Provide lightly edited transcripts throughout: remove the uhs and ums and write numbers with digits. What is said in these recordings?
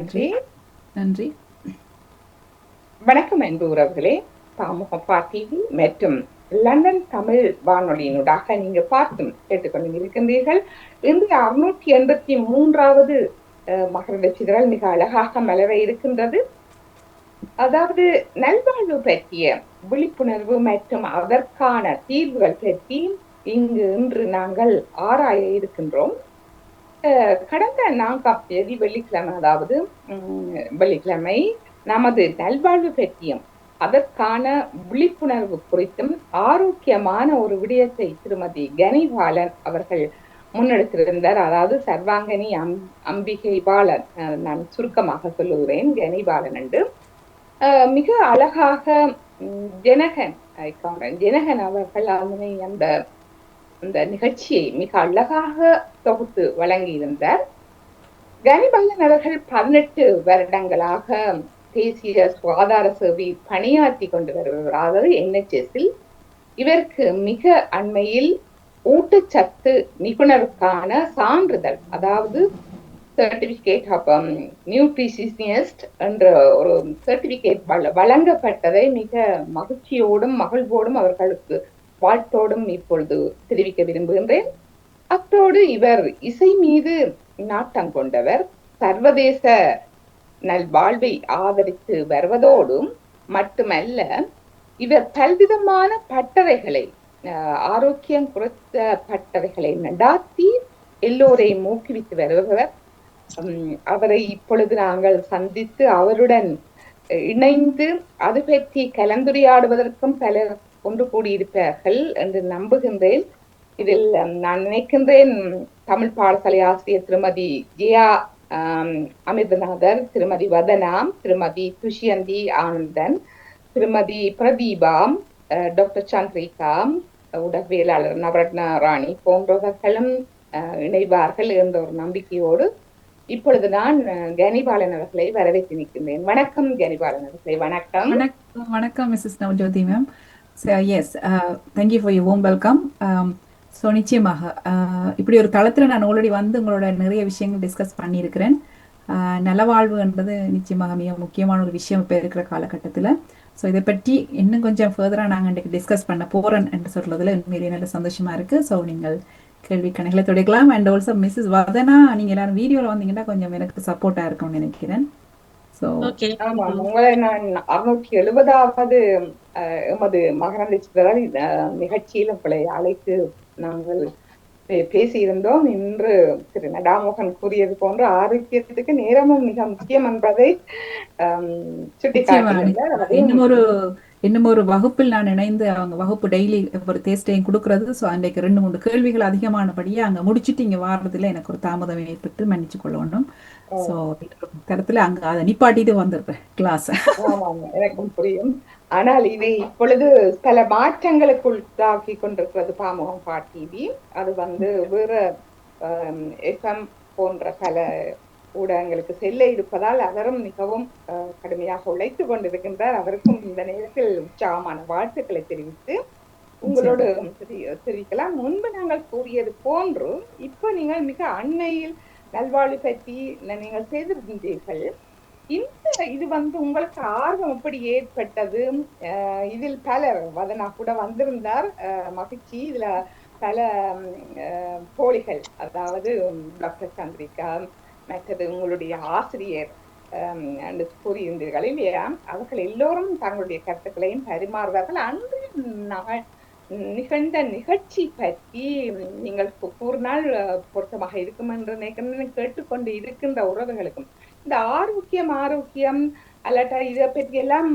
நன்றி. நன்றி. நன்றி. வணக்கம் அன்பு உறவுகளே. பாமுகப்பா டிவி மற்றும் லண்டன் தமிழ் வானொலியினூடாக நீங்க பார்த்தும் கேட்டுக்கொண்டு இருக்கின்றீர்கள். இன்று 683வது மகர சிதறல் மிக அழகாக மலர இருக்கின்றது. அதாவது நல்வாழ்வு பற்றிய விழிப்புணர்வு மற்றும் அதற்கான தீர்வுகள் பற்றி இன்று நாங்கள் ஆராய இருக்கின்றோம். கடந்த 4ஆம் தேதி வெள்ளிக்கிழமை, அதாவது வெள்ளிக்கிழமை நமது நல்வாழ்வு பற்றியும் அதற்கான விழிப்புணர்வு குறித்தும் ஆரோக்கியமான ஒரு விடயத்தை திருமதி கனிபாலன் அவர்கள் முன்னெடுத்திருந்தார். அதாவது சர்வாங்கனி அம்பிகை பாலன், நான் சுருக்கமாக சொல்லுகிறேன் கனிபாலன் என்று. மிக அழகாக ஜனகன் அவர்கள் அந்த நிகழ்ச்சியை மிக அழகாக தொகுத்து வழங்கியிருந்தார். கனிபாலன் அவர்கள் 18 வருடங்களாக தேசிய சுகாதார சேவை பணியாற்றி கொண்டு வருகிறார். அதாவது NHS-இல் இவருக்கு மிக அண்மையில் ஊட்டச்சத்து நிபுணருக்கான சான்றிதழ், அதாவது சர்டிபிகேட் ஆஃப் நியூட்ரிஷனிஸ்ட் என்ற ஒரு சர்டிபிகேட் வழங்கப்பட்டதை மிக மகிழ்ச்சியோடும் மகிழ்வோடும் அவர்களுக்கு வாழ்த்தோடும் இப்பொழுது தெரிவிக்க விரும்புகின்றேன். அத்தோடு இவர் இசை மீது நாட்டம் கொண்டவர். சர்வதேச நல்வாழ்வை ஆதரித்து வருவதோடும் மட்டுமல்ல, இவர் பல்விதமான பட்டறைகளை, ஆரோக்கியம் குறித்த பட்டறைகளை நடாத்தி எல்லோரையும் ஊக்குவித்து வருபவர். அவரை இப்பொழுது நாங்கள் சந்தித்து அவருடன் இணைந்து அது பற்றி கலந்துரையாடுவதற்கும் பலர் ஒன்று கூடியிருப்பார்கள் என்று நம்புகின்றேன். இதில் நான் நினைக்கின்றேன் தமிழ் பாடசாலை ஆசிரியர் திருமதி ஜெயா அமிர்தநாதர், திருமதி வதனா, திருமதி துஷியந்தி ஆனந்தன், திருமதி பிரதீபா, டாக்டர் சந்திரிகா, ஊடகவியலாளர் நவரத்ன ராணி போன்றவர்களும் இணைவார்கள் என்ற ஒரு நம்பிக்கையோடு இப்பொழுது நான் கனிபாலன் அவர்களை வரவேற்று நிற்கின்றேன். வணக்கம் கனிபாலன் அவர்களை. வணக்கம். வணக்கம் Mrs Navajothi ma'am. Yes, thank you for you warm welcome. So நிச்சயமாக இப்படி ஒரு தளத்தில் நான் ஆல்ரெடி வந்து உங்களோட நிறைய விஷயங்கள் டிஸ்கஸ் பண்ணியிருக்கிறேன். நலவாழ்வுன்றது நிச்சயமாக மிக முக்கியமான ஒரு விஷயம் இப்போ இருக்கிற காலகட்டத்தில். ஸோ இதை பற்றி இன்னும் கொஞ்சம் ஃபர்தராக நாங்கள் இன்றைக்கு டிஸ்கஸ் பண்ண போகிறேன் என்று சொல்கிறதுல உண்மையிலேயே நல்ல சந்தோஷமாக இருக்குது. ஸோ நீங்கள் கேள்வி கணக்கில் தொடக்கலாம். அண்ட் ஆல்சோ மிஸ்ஸஸ் வதனா, நீங்கள் எல்லாரும் வீடியோவில் வந்தீங்கன்னா கொஞ்சம் எனக்கு சப்போர்ட்டாக இருக்கும்னு நினைக்கிறேன். ஸோ ஆமாம், உங்களை நான் 670வது எமது மகரந்த சிதறல் நிகழ்ச்சியில் உங்களை அழைத்து நாங்கள் பேசியிருந்தோம். இன்று திரு நடாமோகன் கூறியது போன்று ஆரோக்கியத்துக்கு நேரமும் மிக முக்கியம் என்பதை சுட்டிக்காட்டினார். இன்னும் ஒரு வகுப்பில் நான் இணைந்து அவங்க வகுப்பு டெய்லி ஒரு தேஸ்டையும் கொடுக்கறது. ஸோ அன்றைக்கு 2-3 கேள்விகள் அதிகமானபடியே அங்கே முடிச்சுட்டு இங்கே வாரத்தில் எனக்கு ஒரு தாமதம் ஏற்பட்டு மன்னிச்சு கொள்ளணும். ஸோ தரத்தில் அங்கே அதை நிப்பாட்டிட்டு வந்துடுறேன் கிளாஸ். எனக்கும் புரியும். ஆனால் இது இப்பொழுது பல மாற்றங்களுக்குள்ளாக்கி கொண்டிருக்கிறது பாமுகப்பா டிவி. அது வேற FM போன்ற பல ஊடகங்களுக்கு செல்ல இருப்பதால் அவரும் மிகவும் கடுமையாக உழைத்து கொண்டிருக்கின்றார். அவருக்கும் இந்த நேரத்தில் உற்சாகமான வாழ்த்துக்களை தெரிவித்து உங்களோடு தெரிவிக்கலாம். முன்பு நாங்கள் கூறியது போன்று இப்ப நீங்கள் மிக அண்மையில் நல்வாழ்வு பற்றி நீங்கள் செய்திருக்கின்றீர்கள். இது உங்களுக்கு ஆர்வம் எப்படி ஏற்பட்டது? இதில் பலர் வதனா கூட வந்திருந்தார், மகிழ்ச்சி. இதுல பல தோழிகள், அதாவது டாக்டர் சந்திரிகா, மற்றது உங்களுடைய ஆசிரியர் கூறியிருந்தீர்கள் இல்லையா, அவர்கள் எல்லோரும் தங்களுடைய கருத்துக்களையும் பரிமாறுவார்கள். அன்று நிகழ்ந்த நிகழ்ச்சி பற்றி நீங்கள் கூறினால் பொருத்தமாக இருக்கும் என்று நினைக்கிறேன். கேட்டுக்கொண்டு இருக்கின்ற உறவுகளுக்கும் இந்த ஆரோக்கியம் அல்லாட்டா இதை பற்றி எல்லாம்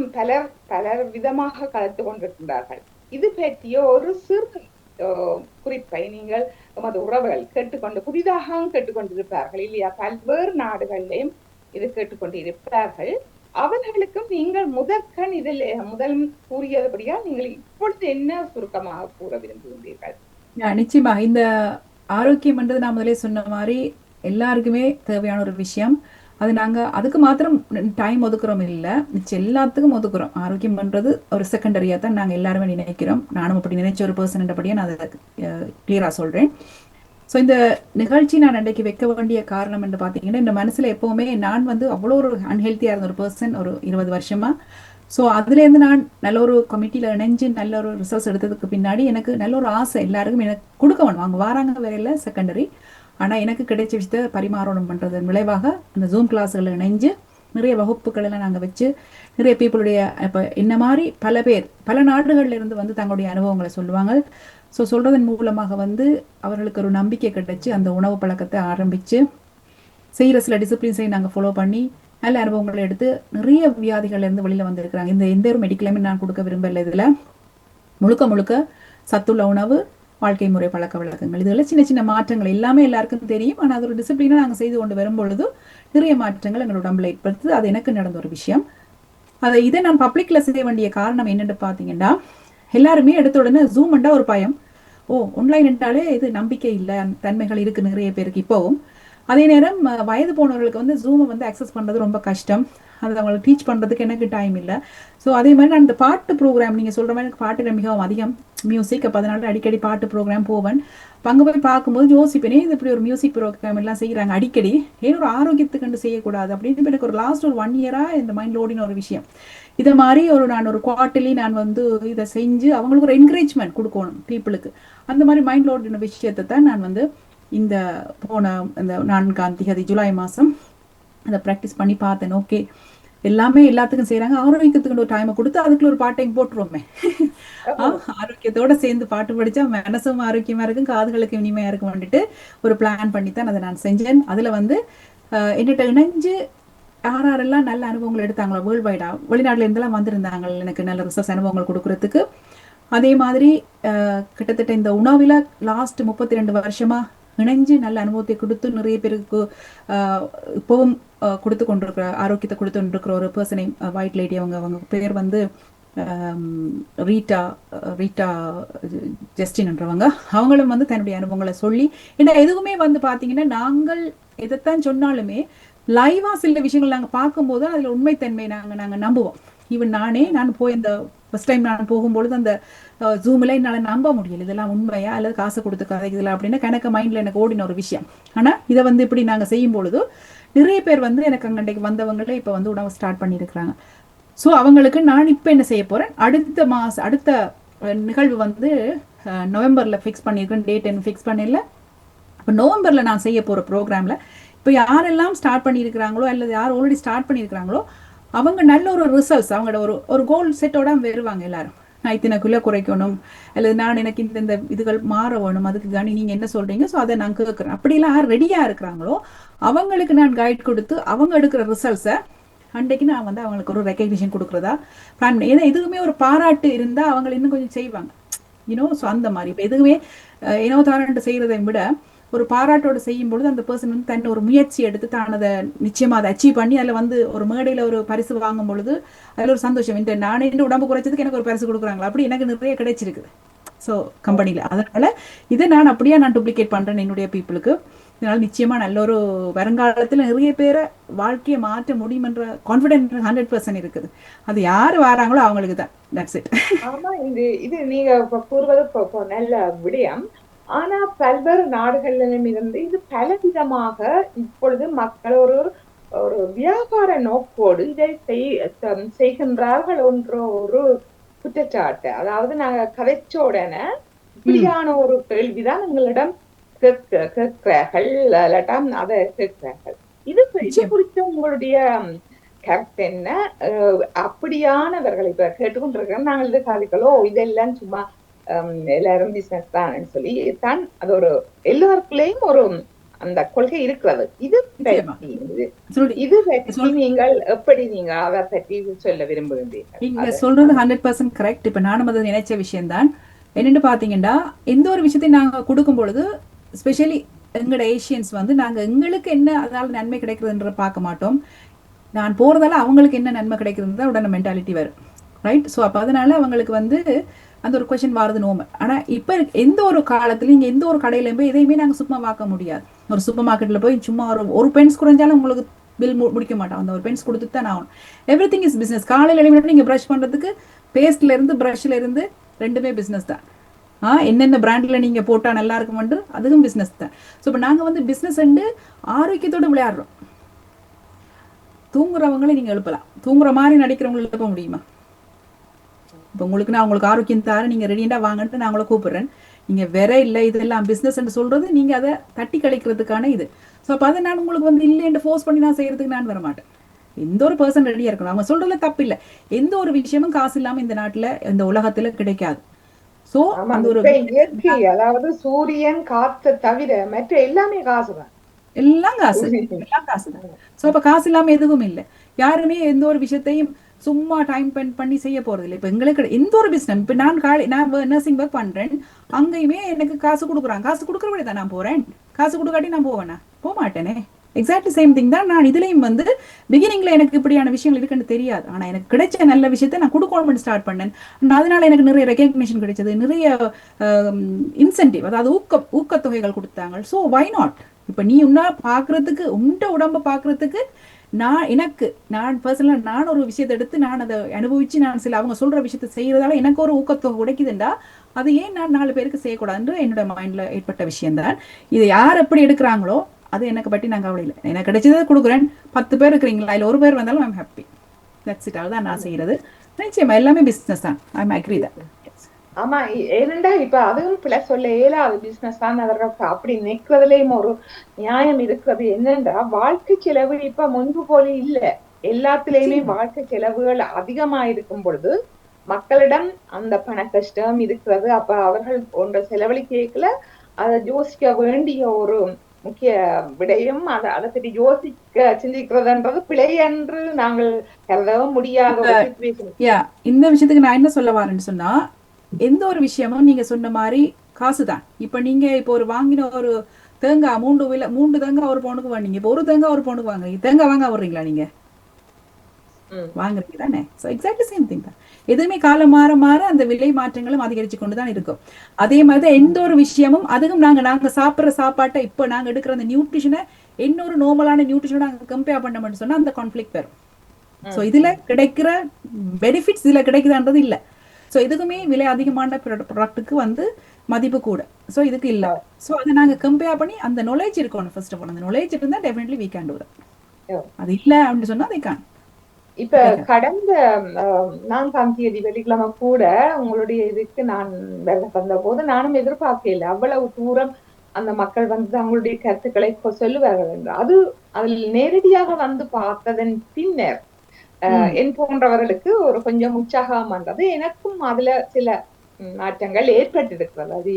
பலர் விதமாக கலந்து கொண்டிருக்கின்றார்கள். இது பற்றிய ஒரு சிறு குறிப்பை நீங்கள் எமது உறவுகள் புதிதாக கேட்டுக்கொண்டிருப்பார்கள் இல்லையா, பல்வேறு நாடுகளிலையும் இது கேட்டுக்கொண்டு இருப்பார்கள். அவர்களுக்கும் நீங்கள் முதல் கூறியபடியா நீங்கள் இப்பொழுது என்ன சுருக்கமாக கூற விரும்புகின்றீர்கள்? நிச்சயமாக இந்த ஆரோக்கியம் என்றது நான் முதலே சொன்ன மாதிரி எல்லாருக்குமே தேவையான ஒரு விஷயம். அது நாங்கள் அதுக்கு மாத்திரம் டைம் ஒதுக்குறோம் இல்லை, மிச்சம் எல்லாத்துக்கும் ஒதுக்குறோம். ஆரோக்கியம் பண்ணுறது ஒரு செகண்டரியாக தான் நாங்கள் எல்லாருமே நினைக்கிறோம். நானும் அப்படி நினைச்ச ஒரு பர்சன்டபடியாக நான் அதை கிளியராக சொல்கிறேன். ஸோ இந்த நிகழ்ச்சி நான் அன்றைக்கு வைக்க வேண்டிய காரணம் என்று பார்த்தீங்கன்னா, இந்த மனசுல எப்பவுமே நான் வந்து அவ்வளோ ஒரு அன்ஹெல்த்தியா இருந்த ஒரு பர்சன் ஒரு 20 வருஷமா. ஸோ அதுலேருந்து நான் நல்ல ஒரு கமிட்டியில் இணைஞ்சு நல்ல ஒரு ரிசல்ட்ஸ் எடுத்ததுக்கு பின்னாடி எனக்கு நல்ல ஒரு ஆசை எல்லாருக்கும் எனக்கு கொடுக்க வேணும். அவங்க வாராங்க வேலையில் செகண்டரி, ஆனால் எனக்கு கிடைச்ச விஷயத்தை பரிமாறணும் பண்ணுறதன் விளைவாக அந்த ஜூம் கிளாஸ்களில் இணைஞ்சு நிறைய வகுப்புகள் எல்லாம் நாங்கள் வச்சு நிறைய பீப்புளுடைய இப்போ என்ன மாதிரி பல பேர் பல நாடுகள்ல இருந்து வந்து தங்களுடைய அனுபவங்களை சொல்லுவாங்க. ஸோ சொல்றதன் மூலமாக வந்து அவர்களுக்கு ஒரு நம்பிக்கை கிடைச்சு அந்த உணவு பழக்கத்தை ஆரம்பிச்சு செய்கிற சில டிசிப்ளின்ஸை நாங்கள் ஃபாலோ பண்ணி நல்ல அனுபவங்களை எடுத்து நிறைய வியாதிகள்ல இருந்து வெளியில வந்திருக்கிறாங்க. இந்த எந்த ஒரு மெடிக்கலுமே நான் கொடுக்க விரும்பல. இதுல முழுக்க முழுக்க சத்துள்ள உணவு, வாழ்க்கை முறை, பழக்க வழக்கங்கள், இதுல சின்ன சின்ன மாற்றங்கள் எல்லாமே எல்லாருக்கும் தெரியும். ஆனால் அது ஒரு டிசிப்ளினா நாங்கள் செய்து கொண்டு வரும் பொழுது நிறைய மாற்றங்கள் எங்களோட உடம்புல ஏற்படுத்து. அது எனக்கு நடந்த ஒரு விஷயம். இதை நான் பப்ளிக்ல செய்ய வேண்டிய காரணம் என்னன்னு பாத்தீங்கன்னா, எல்லாருமே எடுத்த உடனே ஜூம்ண்டா ஒரு பயம். ஆன்லைன் என்றாலே இது நம்பிக்கை இல்லை, தன்மைகள் இருக்கு நிறைய பேருக்கு இப்பவும். அதே நேரம் வயது போனவர்களுக்கு வந்து ஜூமை வந்து அக்சஸ் பண்றது ரொம்ப கஷ்டம். அது அவங்களுக்கு டீச் பண்றதுக்கு எனக்கு டைம் இல்லை. ஸோ அதே மாதிரி நான் இந்த பாட்டு ப்ரோக்ராம் நீங்க சொல்ற மாதிரி எனக்கு பாட்டு மிகவும் அதிகம் மியூசிக். அப்போ அதனால அடிக்கடி பாட்டு ப்ரோக்ராம் போவேன். அங்கே போய் பார்க்கும்போது யோசிப்பேனே, இது இப்படி ஒரு மியூசிக் ப்ரோக்ராம் எல்லாம் செய்யறாங்க அடிக்கடி, ஏன் ஒரு ஆரோக்கியத்துக்கு செய்யக்கூடாது அப்படின்னு எனக்கு ஒரு லாஸ்ட் ஒரு 1 இயரா இந்த மைண்ட் லோடின ஒரு விஷயம். இதை மாதிரி நான் ஒரு குவார்ட்டர்லி நான் வந்து இதை செஞ்சு அவங்களுக்கு ஒரு என்கரேஜ்மெண்ட் கொடுக்கணும் பீப்புளுக்கு. அந்த மாதிரி மைண்ட் லோடின விஷயத்தை தான் நான் வந்து இந்த போன இந்த 4ஆம் தேதி ஜூலை மாதம் அதை ப்ராக்டிஸ் பண்ணி பார்த்தேன். ஓகே, எல்லாமே எல்லாத்துக்கும் செய்யறாங்க, ஆரோக்கியத்துக்கு ஒரு டைமை கொடுத்து அதுக்குள்ள ஒரு பாட்டையும் போட்டுருவோமே. ஆரோக்கியத்தோட சேர்ந்து பாட்டு படிச்சா மனசும் ஆரோக்கியமா இருக்கும், காதுகளுக்கு இனிமையா இருக்கும் வந்துட்டு ஒரு பிளான் பண்ணித்தான் அதை நான் செஞ்சேன். அதுல வந்து என்னிட்ட இணைஞ்சு யாரெல்லாம் நல்ல அனுபவங்கள் எடுத்தாங்களோ வேர்ல்டு வைடா, வெளிநாட்டுல இருந்தெல்லாம் வந்திருந்தாங்க எனக்கு நல்ல ரிசர்ச் அனுபவங்கள் கொடுக்கறதுக்கு. அதே மாதிரி கிட்டத்தட்ட இந்த உணவுல லாஸ்ட் 32 வருஷமா இணைஞ்சு நல்ல அனுபவத்தை கொடுத்து நிறைய பேருக்கு இப்பவும் கொடுத்து கொண்டிருக்கிற ஆரோக்கியத்தை கொடுத்து கொண்டிருக்கிற ஒரு பர்சனை, ஒயிட் லேடி, அவங்க பேர் வந்து ரீட்டா ரீட்டா ஜஸ்டின்ன்றவங்க. அவங்களும் வந்து தன்னுடைய அனுபவங்களை சொல்லி, ஏன்னா எதுவுமே வந்து பாத்தீங்கன்னா நாங்கள் எதைத்தான் சொன்னாலுமே லைவா சில விஷயங்கள் நாங்கள் பார்க்கும்போது அதுல உண்மைத்தன்மை நாங்கள் நம்புவோம். ஈவன் நான் போய் இந்த ஃபர்ஸ்ட் டைம் நான் போகும்பொழுது அந்த ஜூம்ல என்னால நம்ப முடியல இதெல்லாம் உண்மையா அல்லது காசு கொடுத்து கதைக்குதுல அப்படின்னு கணக்கு மைண்ட்ல எனக்கு ஓடின ஒரு விஷயம். ஆனா இதை வந்து இப்படி நாங்க செய்யும் பொழுது நிறைய பேர் வந்து எனக்கு அங்கண்டைக்கு வந்தவங்களே இப்ப வந்து உணவு ஸ்டார்ட் பண்ணியிருக்கிறாங்க. ஸோ அவங்களுக்கு நான் இப்ப என்ன செய்ய போறேன், அடுத்த நிகழ்வு வந்து நவம்பர்ல ஃபிக்ஸ் பண்ணியிருக்கேன். டேட் என்ன ஃபிக்ஸ் பண்ணல. இப்போ நவம்பர்ல நான் செய்ய போற ப்ரோக்ராம்ல இப்போ யாரெல்லாம் ஸ்டார்ட் பண்ணியிருக்கிறாங்களோ அல்லது யார் ஆல்ரெடி ஸ்டார்ட் பண்ணியிருக்கிறாங்களோ அவங்க நல்ல ஒரு ரிசல்ட்ஸ், அவங்களோட ஒரு கோல் செட்டோட வருவாங்க. எல்லாரும் நான் இத்தனைக்குள்ள குறைக்கணும் அல்லது நான் எனக்கு இந்த இதுகள் மாற வேணும், அதுக்கு காணி நீங்க என்ன சொல்றீங்க, ஸோ அதை நான் கேட்குறேன். அப்படிலாம் யார் ரெடியா இருக்கிறாங்களோ அவங்களுக்கு நான் கைட் கொடுத்து அவங்க எடுக்கிற ரிசல்ட்ஸை அன்றைக்கு நான் வந்து அவங்களுக்கு ஒரு ரெக்கக்னிஷன் கொடுக்குறதா பிளான் பண்ணி. ஏன்னா எதுவுமே ஒரு பாராட்டு இருந்தா அவங்க இன்னும் கொஞ்சம் செய்வாங்க, ஸோ அந்த மாதிரி. இப்போ எதுவுமே தாரண்டு செய்யறதை விட ஒரு பாராட்டோடு செய்யும் பொழுது அந்த பர்சன் வந்து தன் ஒரு முயற்சி எடுத்து தான் அதை நிச்சயமா அதை அச்சீவ் பண்ணி அதில் வந்து ஒரு மேடையில ஒரு பரிசு வாங்கும் பொழுது அதில் ஒரு சந்தோஷம். இந்த நானே உடம்பு குறைச்சதுக்கு எனக்கு ஒரு பரிசு கொடுக்குறாங்களா, அப்படி எனக்கு நிறைய கிடைச்சிருக்குது ஸோ கம்பெனியில. அதனால இதை நான் அப்படியே நான் டூப்ளிகேட் பண்றேன் என்னுடைய பீப்புளுக்கு. இதனால நிச்சயமா நல்ல ஒரு வருங்காலத்துல நிறைய பேரை வாழ்க்கையை மாற்ற முடியும் என்ற கான்பிடென்ட் 100% இருக்குது. அது யாரு வராங்களோ அவங்களுக்கு தான். That's it. ஆமா, இது நீங்க கூறுவது நல்ல விடயம். ஆனா பல்வேறு நாடுகளிலும் இருந்து இது பலவிதமாக இப்பொழுது மக்கள் ஒரு வியாபார நோக்கோடு இதை செய்கின்றார்கள் என்ற ஒரு குற்றச்சாட்டு. அதாவது நாங்க கதைச்ச உடனே இப்படியான ஒரு கேள்விதான் எங்களிடம் கேட்கிறார்கள், இல்லாட்டம் அதை கேட்கிறார்கள். இது குறித்து உங்களுடைய கருத்து என்ன? அப்படியானவர்களை இப்ப கேட்டுக்கொண்டிருக்கிறோம் நாங்கள் இது காதிகளோ இதெல்லாம் சும்மா எல்லாரும் பிசினஸ் தான் சொல்லி தான் அது ஒரு எல்லாருக்குள்ளேயும் ஒரு அந்த கொள்கை இருக்கிறது. இது பற்றி நீங்கள் எப்படி நீங்க அதை பற்றி சொல்ல விரும்புகின்றீர்கள்? நீங்க சொல்றது 100% கரெக்ட். இப்ப நானும் அதை நினைச்ச விஷயம் தான். என்னன்னு பாத்தீங்கன்னா எந்த ஒரு விஷயத்தையும் நாங்க கொடுக்கும் பொழுது ஸ்பெஷலி எங்களோட ஏஷியன்ஸ் வந்து நாங்க எங்களுக்கு என்ன அதனால நன்மை கிடைக்கிறதுன்ற பார்க்க மாட்டோம். நான் போறதால அவங்களுக்கு என்ன நன்மை கிடைக்கிறது தான் உடனே மென்டாலிட்டி வரும், ரைட்? ஸோ அப்போ அதனால அவங்களுக்கு வந்து அந்த ஒரு கொஸ்டின் வாரது நோமை. ஆனா இப்ப எந்த ஒரு காலத்துல இங்க எந்த ஒரு கடையில போய் எதையுமே நாங்க சும்மா பார்க்க முடியாது. ஒரு சூப்பர் மார்க்கெட்ல போய் சும்மா ஒரு பென்ஸ் குறைஞ்சாலும் உங்களுக்கு பில் முடிக்க மாட்டோம். அந்த ஒரு பென்ஸ் கொடுத்துட்டு தான் ஆகணும். Every thing is business. காலையில் எழுதி நீங்க ப்ரஷ் பண்றதுக்கு பேஸ்ட்ல இருந்து ப்ரஷ்ல இருந்து ரெண்டுமே பிசினஸ் தான். என்னென்ன பிராண்ட்ல நீங்க போட்டா நல்லா இருக்கும்னு அதுவும் பிசினஸ் தான். ஸோ இப்போ நாங்க வந்து பிசினஸ் ஆரோக்கியத்தோட விளையாடுறோம். தூங்குறவங்களை நீங்க எழுப்பலாம், தூங்குற மாதிரி நடிக்கிறவங்களை எழுப்ப முடியுமா? இப்போ உங்களுக்கு நான் உங்களுக்கு ஆரோக்கியம் தர நீங்க ரெடியா வாங்கன்ட்டு நான் உங்களை கூப்பிடுறேன், நீங்க வேற இல்லை இதெல்லாம் பிசினஸ் சொல்றது, நீங்க அதை தட்டி கழிக்கிறதுக்கான இது. ஸோ அப்போ அதை நான் உங்களுக்கு வந்து இல்லைன்னு ஃபோர்ஸ் பண்ணி நான் செய்யறதுக்கு நான் வர மாட்டேன். எந்த ஒரு பர்சன் ரெடியா இருக்கணும். அவங்க சொல்றதுல தப்பு இல்லை. எந்த ஒரு விஷயமும் காசு இல்லாம இந்த நாட்டுல இந்த உலகத்துல கிடைக்காது. சோ அந்த ஒரு இயற்கை, அதாவது சூரியன் காற்று தவிர மற்ற எல்லாமே காசுதான். எல்லாம் காசு, எல்லாம் காசுதான். சோ அப்ப காசு இல்லாம எதுவும் இல்லை. யாருமே எந்த ஒரு விஷயத்தையும் சும்மா டைம் ஸ்பெண்ட் பண்ணி செய்ய போறது இல்லை. இப்ப எங்களுக்கு எந்த ஒரு பிசினஸ், இப்ப நான் நர்சிங் ஒர்க் பண்றேன், அங்கேயுமே எனக்கு காசு கொடுக்குறாங்க. காசு கொடுக்குறபடி தான் நான் போறேன். காசு கொடுக்காட்டி நான் போவேனா? போக மாட்டேனே. எக்ஸாக்ட்லி சேம் திங் தான். நான் இதுலயும் வந்து பிகினிங்ல எனக்கு இப்படியான விஷயங்கள் இருக்குன்னு தெரியாது. ஆனா எனக்கு கிடைச்ச நல்ல விஷயத்தை நான் கொடுக்கணும்னு ஸ்டார்ட் பண்ணேன். அதனால எனக்கு நிறைய ரெகக்னிஷன் கிடைச்சது, நிறைய இன்சென்டிவ், அதாவது ஊக்கத்தொகைகள் கொடுத்தாங்க. So why not? இப்ப நீ உன்னா பாக்குறதுக்கு, உண்ட உடம்ப பாக்குறதுக்கு, நான் பர்சனலா நான் ஒரு விஷயத்தை எடுத்து நான் அதை அனுபவிச்சு நான் சில அவங்க சொல்ற விஷயத்தை செய்யறதால எனக்கு ஒரு ஊக்கத்தொகை உடைக்குதுண்டா, அது ஏன் நான் 4 பேருக்கு செய்யக்கூடாதுன்ற என்னோட மைண்ட்ல ஏற்பட்ட விஷயம் தான். இதை யார் எப்படி எடுக்கிறாங்களோ அது எனக்கு பற்றி நான் கவலை இல்லை. எனக்கு கிடைச்சதை கொடுக்குறேன். 10 பேர் இருக்கிறீங்களா, இல்லை ஒரு பேர் வந்தாலும் ஐம் ஹாப்பி. That's it. அதுதான் நான் செய்யறது. நிச்சயமா எல்லாமே பிசினஸ் தான். ஐம் அக்ரி தான். ஆமா, ஏனெண்டா இப்ப அதுவும் பிளஸ் சொல்ல இயலாது. பிசினஸ் தான் அவர்கள் அப்படி நிக்கிறதுலயும் ஒரு நியாயம் இருக்கிறது. என்னன்றா வாழ்க்கை செலவு இப்ப முன்பு போல இல்ல. எல்லாத்துலயுமே வாழ்க்கை செலவுகள் அதிகமா இருக்கும் பொழுது மக்களிடம் அந்த பண கஷ்டம் இருக்கிறது. அப்ப அவர்கள் ஒன்றை செலவழிக்கல அதை யோசிக்க வேண்டிய ஒரு முக்கிய விடயம். அதை பற்றி யோசிக்க சிந்திக்கிறதுன்றது பிழை என்று நாங்கள் கருதவும் முடியாத ஒரு சிச்சுவேஷன். இந்த விஷயத்துக்கு நான் என்ன சொல்ல வரேன்னு சொன்னா, எந்த ஒரு விஷயமும் நீங்க சொன்ன மாதிரி காசுதான். இப்ப நீங்க இப்போ ஒரு வாங்கின ஒரு தேங்காய் 3 தேங்காய் ஒரு பவுனுக்கு வாங்கினீங்க. இப்போ ஒரு தேங்காய் ஒரு பவுனுக்கு வாங்குறீங்க. தேங்காய் வாங்க வர்றீங்களா? நீங்க வாங்குறீங்க தானே? ஸோ எக்ஸாக்ட்லி சேம் திங் தான். எதுவுமே காலம் மாற மாற அந்த விலை மாற்றங்களும் அதிகரிச்சு கொண்டுதான் இருக்கும். அதே மாதிரி எந்த ஒரு விஷயமும் அதுவும் நாங்க சாப்பிடுற சாப்பாட்டை இப்போ நாங்க எடுக்கிற அந்த நியூட்ரிஷனை இன்னொரு நார்மலான நியூட்ரிஷனோட நாங்க கம்பேர் பண்ணோம்னு சொன்னா அந்த கான்ஃபிளிக்ட் வரும். ஸோ இதுல கிடைக்கிற பெனிஃபிட்ஸ் இதுல கிடைக்குதான்றது இல்லை. ஸோ இதுக்குமே விலை அதிகமான ப்ராடக்ட்டுக்கு வந்து மதிப்பு கூட. ஸோ இதுக்கு இல்லை. ஸோ அதை நாங்கள் கம்பேர் பண்ணி அந்த நாலேஜ் இருக்கணும். ஃபர்ஸ்ட் ஆஃப் ஆல் அந்த நாலேஜ் இருந்தால் definitely we can do that. அது இல்லை அப்படின்னு சொன்னா அதை கான். இப்ப கடந்த 4ஆம் தேதி வெள்ளிக்கிழமை கூட உங்களுடைய இதுக்கு நான் வந்த போது நானும் எதிர்பார்க்கல அவ்வளவு தூரம் அந்த மக்கள் வந்து அவங்களுடைய கருத்துக்களை சொல்லுவார்கள் என்று. அதில் நேரடியாக வந்து பார்த்ததன் பின்னர் என் போன்றவர்களுக்கு ஒரு கொஞ்சம் உற்சாகம் வந்தது. எனக்கும் அதுல சில மாற்றங்கள் ஏற்பட்டிருக்கிறது. அது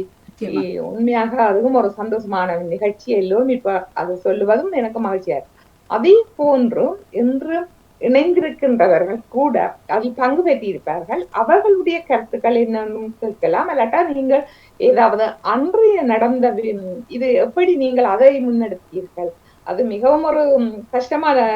உண்மையாக அதுவும் ஒரு சந்தோஷமான நிகழ்ச்சி. எல்லோரும் இப்ப அது சொல்லுவதும் எனக்கு மகிழ்ச்சியா இருக்கு. அதே போன்று இன்று இணைந்திருக்கின்றவர்கள் கூட அதில் பங்கு பெற்றிருப்பார்கள். அவர்களுடைய கருத்துக்கள் என்னன்னு கேட்கலாம். இல்லாட்டா நீங்கள் ஏதாவது அன்றைய நடந்த இது எப்படி நீங்கள் அதை முன்னெடுத்தீர்கள், அது மிகவும் ஒரு கஷ்டமான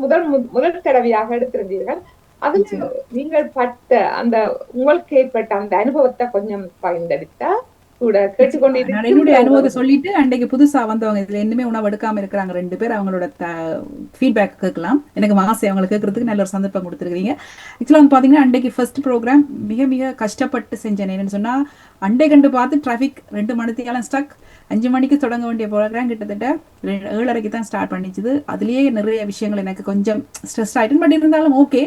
முதல் தடவையாக எடுத்திருந்தீர்கள். அதுல நீங்கள் பட்ட அந்த உங்களுக்கு ஏற்பட்ட அந்த அனுபவத்தை கொஞ்சம் பகிர்ந்தெடுத்தா கூட கேட்டுக்கொண்டு என்னுடைய அனுபவத்தை சொல்லிட்டு அன்றைக்கு புதுசா வந்தவங்க இதுல இன்னுமே உணவு எடுக்காம இருக்கிறாங்க 2 பேர். அவங்களோட ஃபீட்பேக் கேட்கலாம். எனக்கு ஆசை அவங்களை கேட்கறதுக்கு நல்ல ஒரு சந்தர்ப்பம் கொடுத்துருக்கீங்க. ஆக்சுவலா வந்து பாத்தீங்கன்னா அன்றைக்கு ஃபர்ஸ்ட் ப்ரோக்ராம் மிக மிக கஷ்டப்பட்டு செஞ்சேன். என்னன்னு சொன்னா அண்டை கண்டு பார்த்து டிராபிக் 2 மணிக்கு ஸ்டக். 5 மணிக்கு தொடங்க வேண்டிய ப்ரோக்ராம் கிட்டத்தட்ட 7:30 தான் ஸ்டார்ட் பண்ணிச்சுது. அதுலயே நிறைய விஷயங்கள் எனக்கு கொஞ்சம் ஸ்ட்ரெஸ் ஆயிட்டு, பட் இருந்தாலும் ஓகே,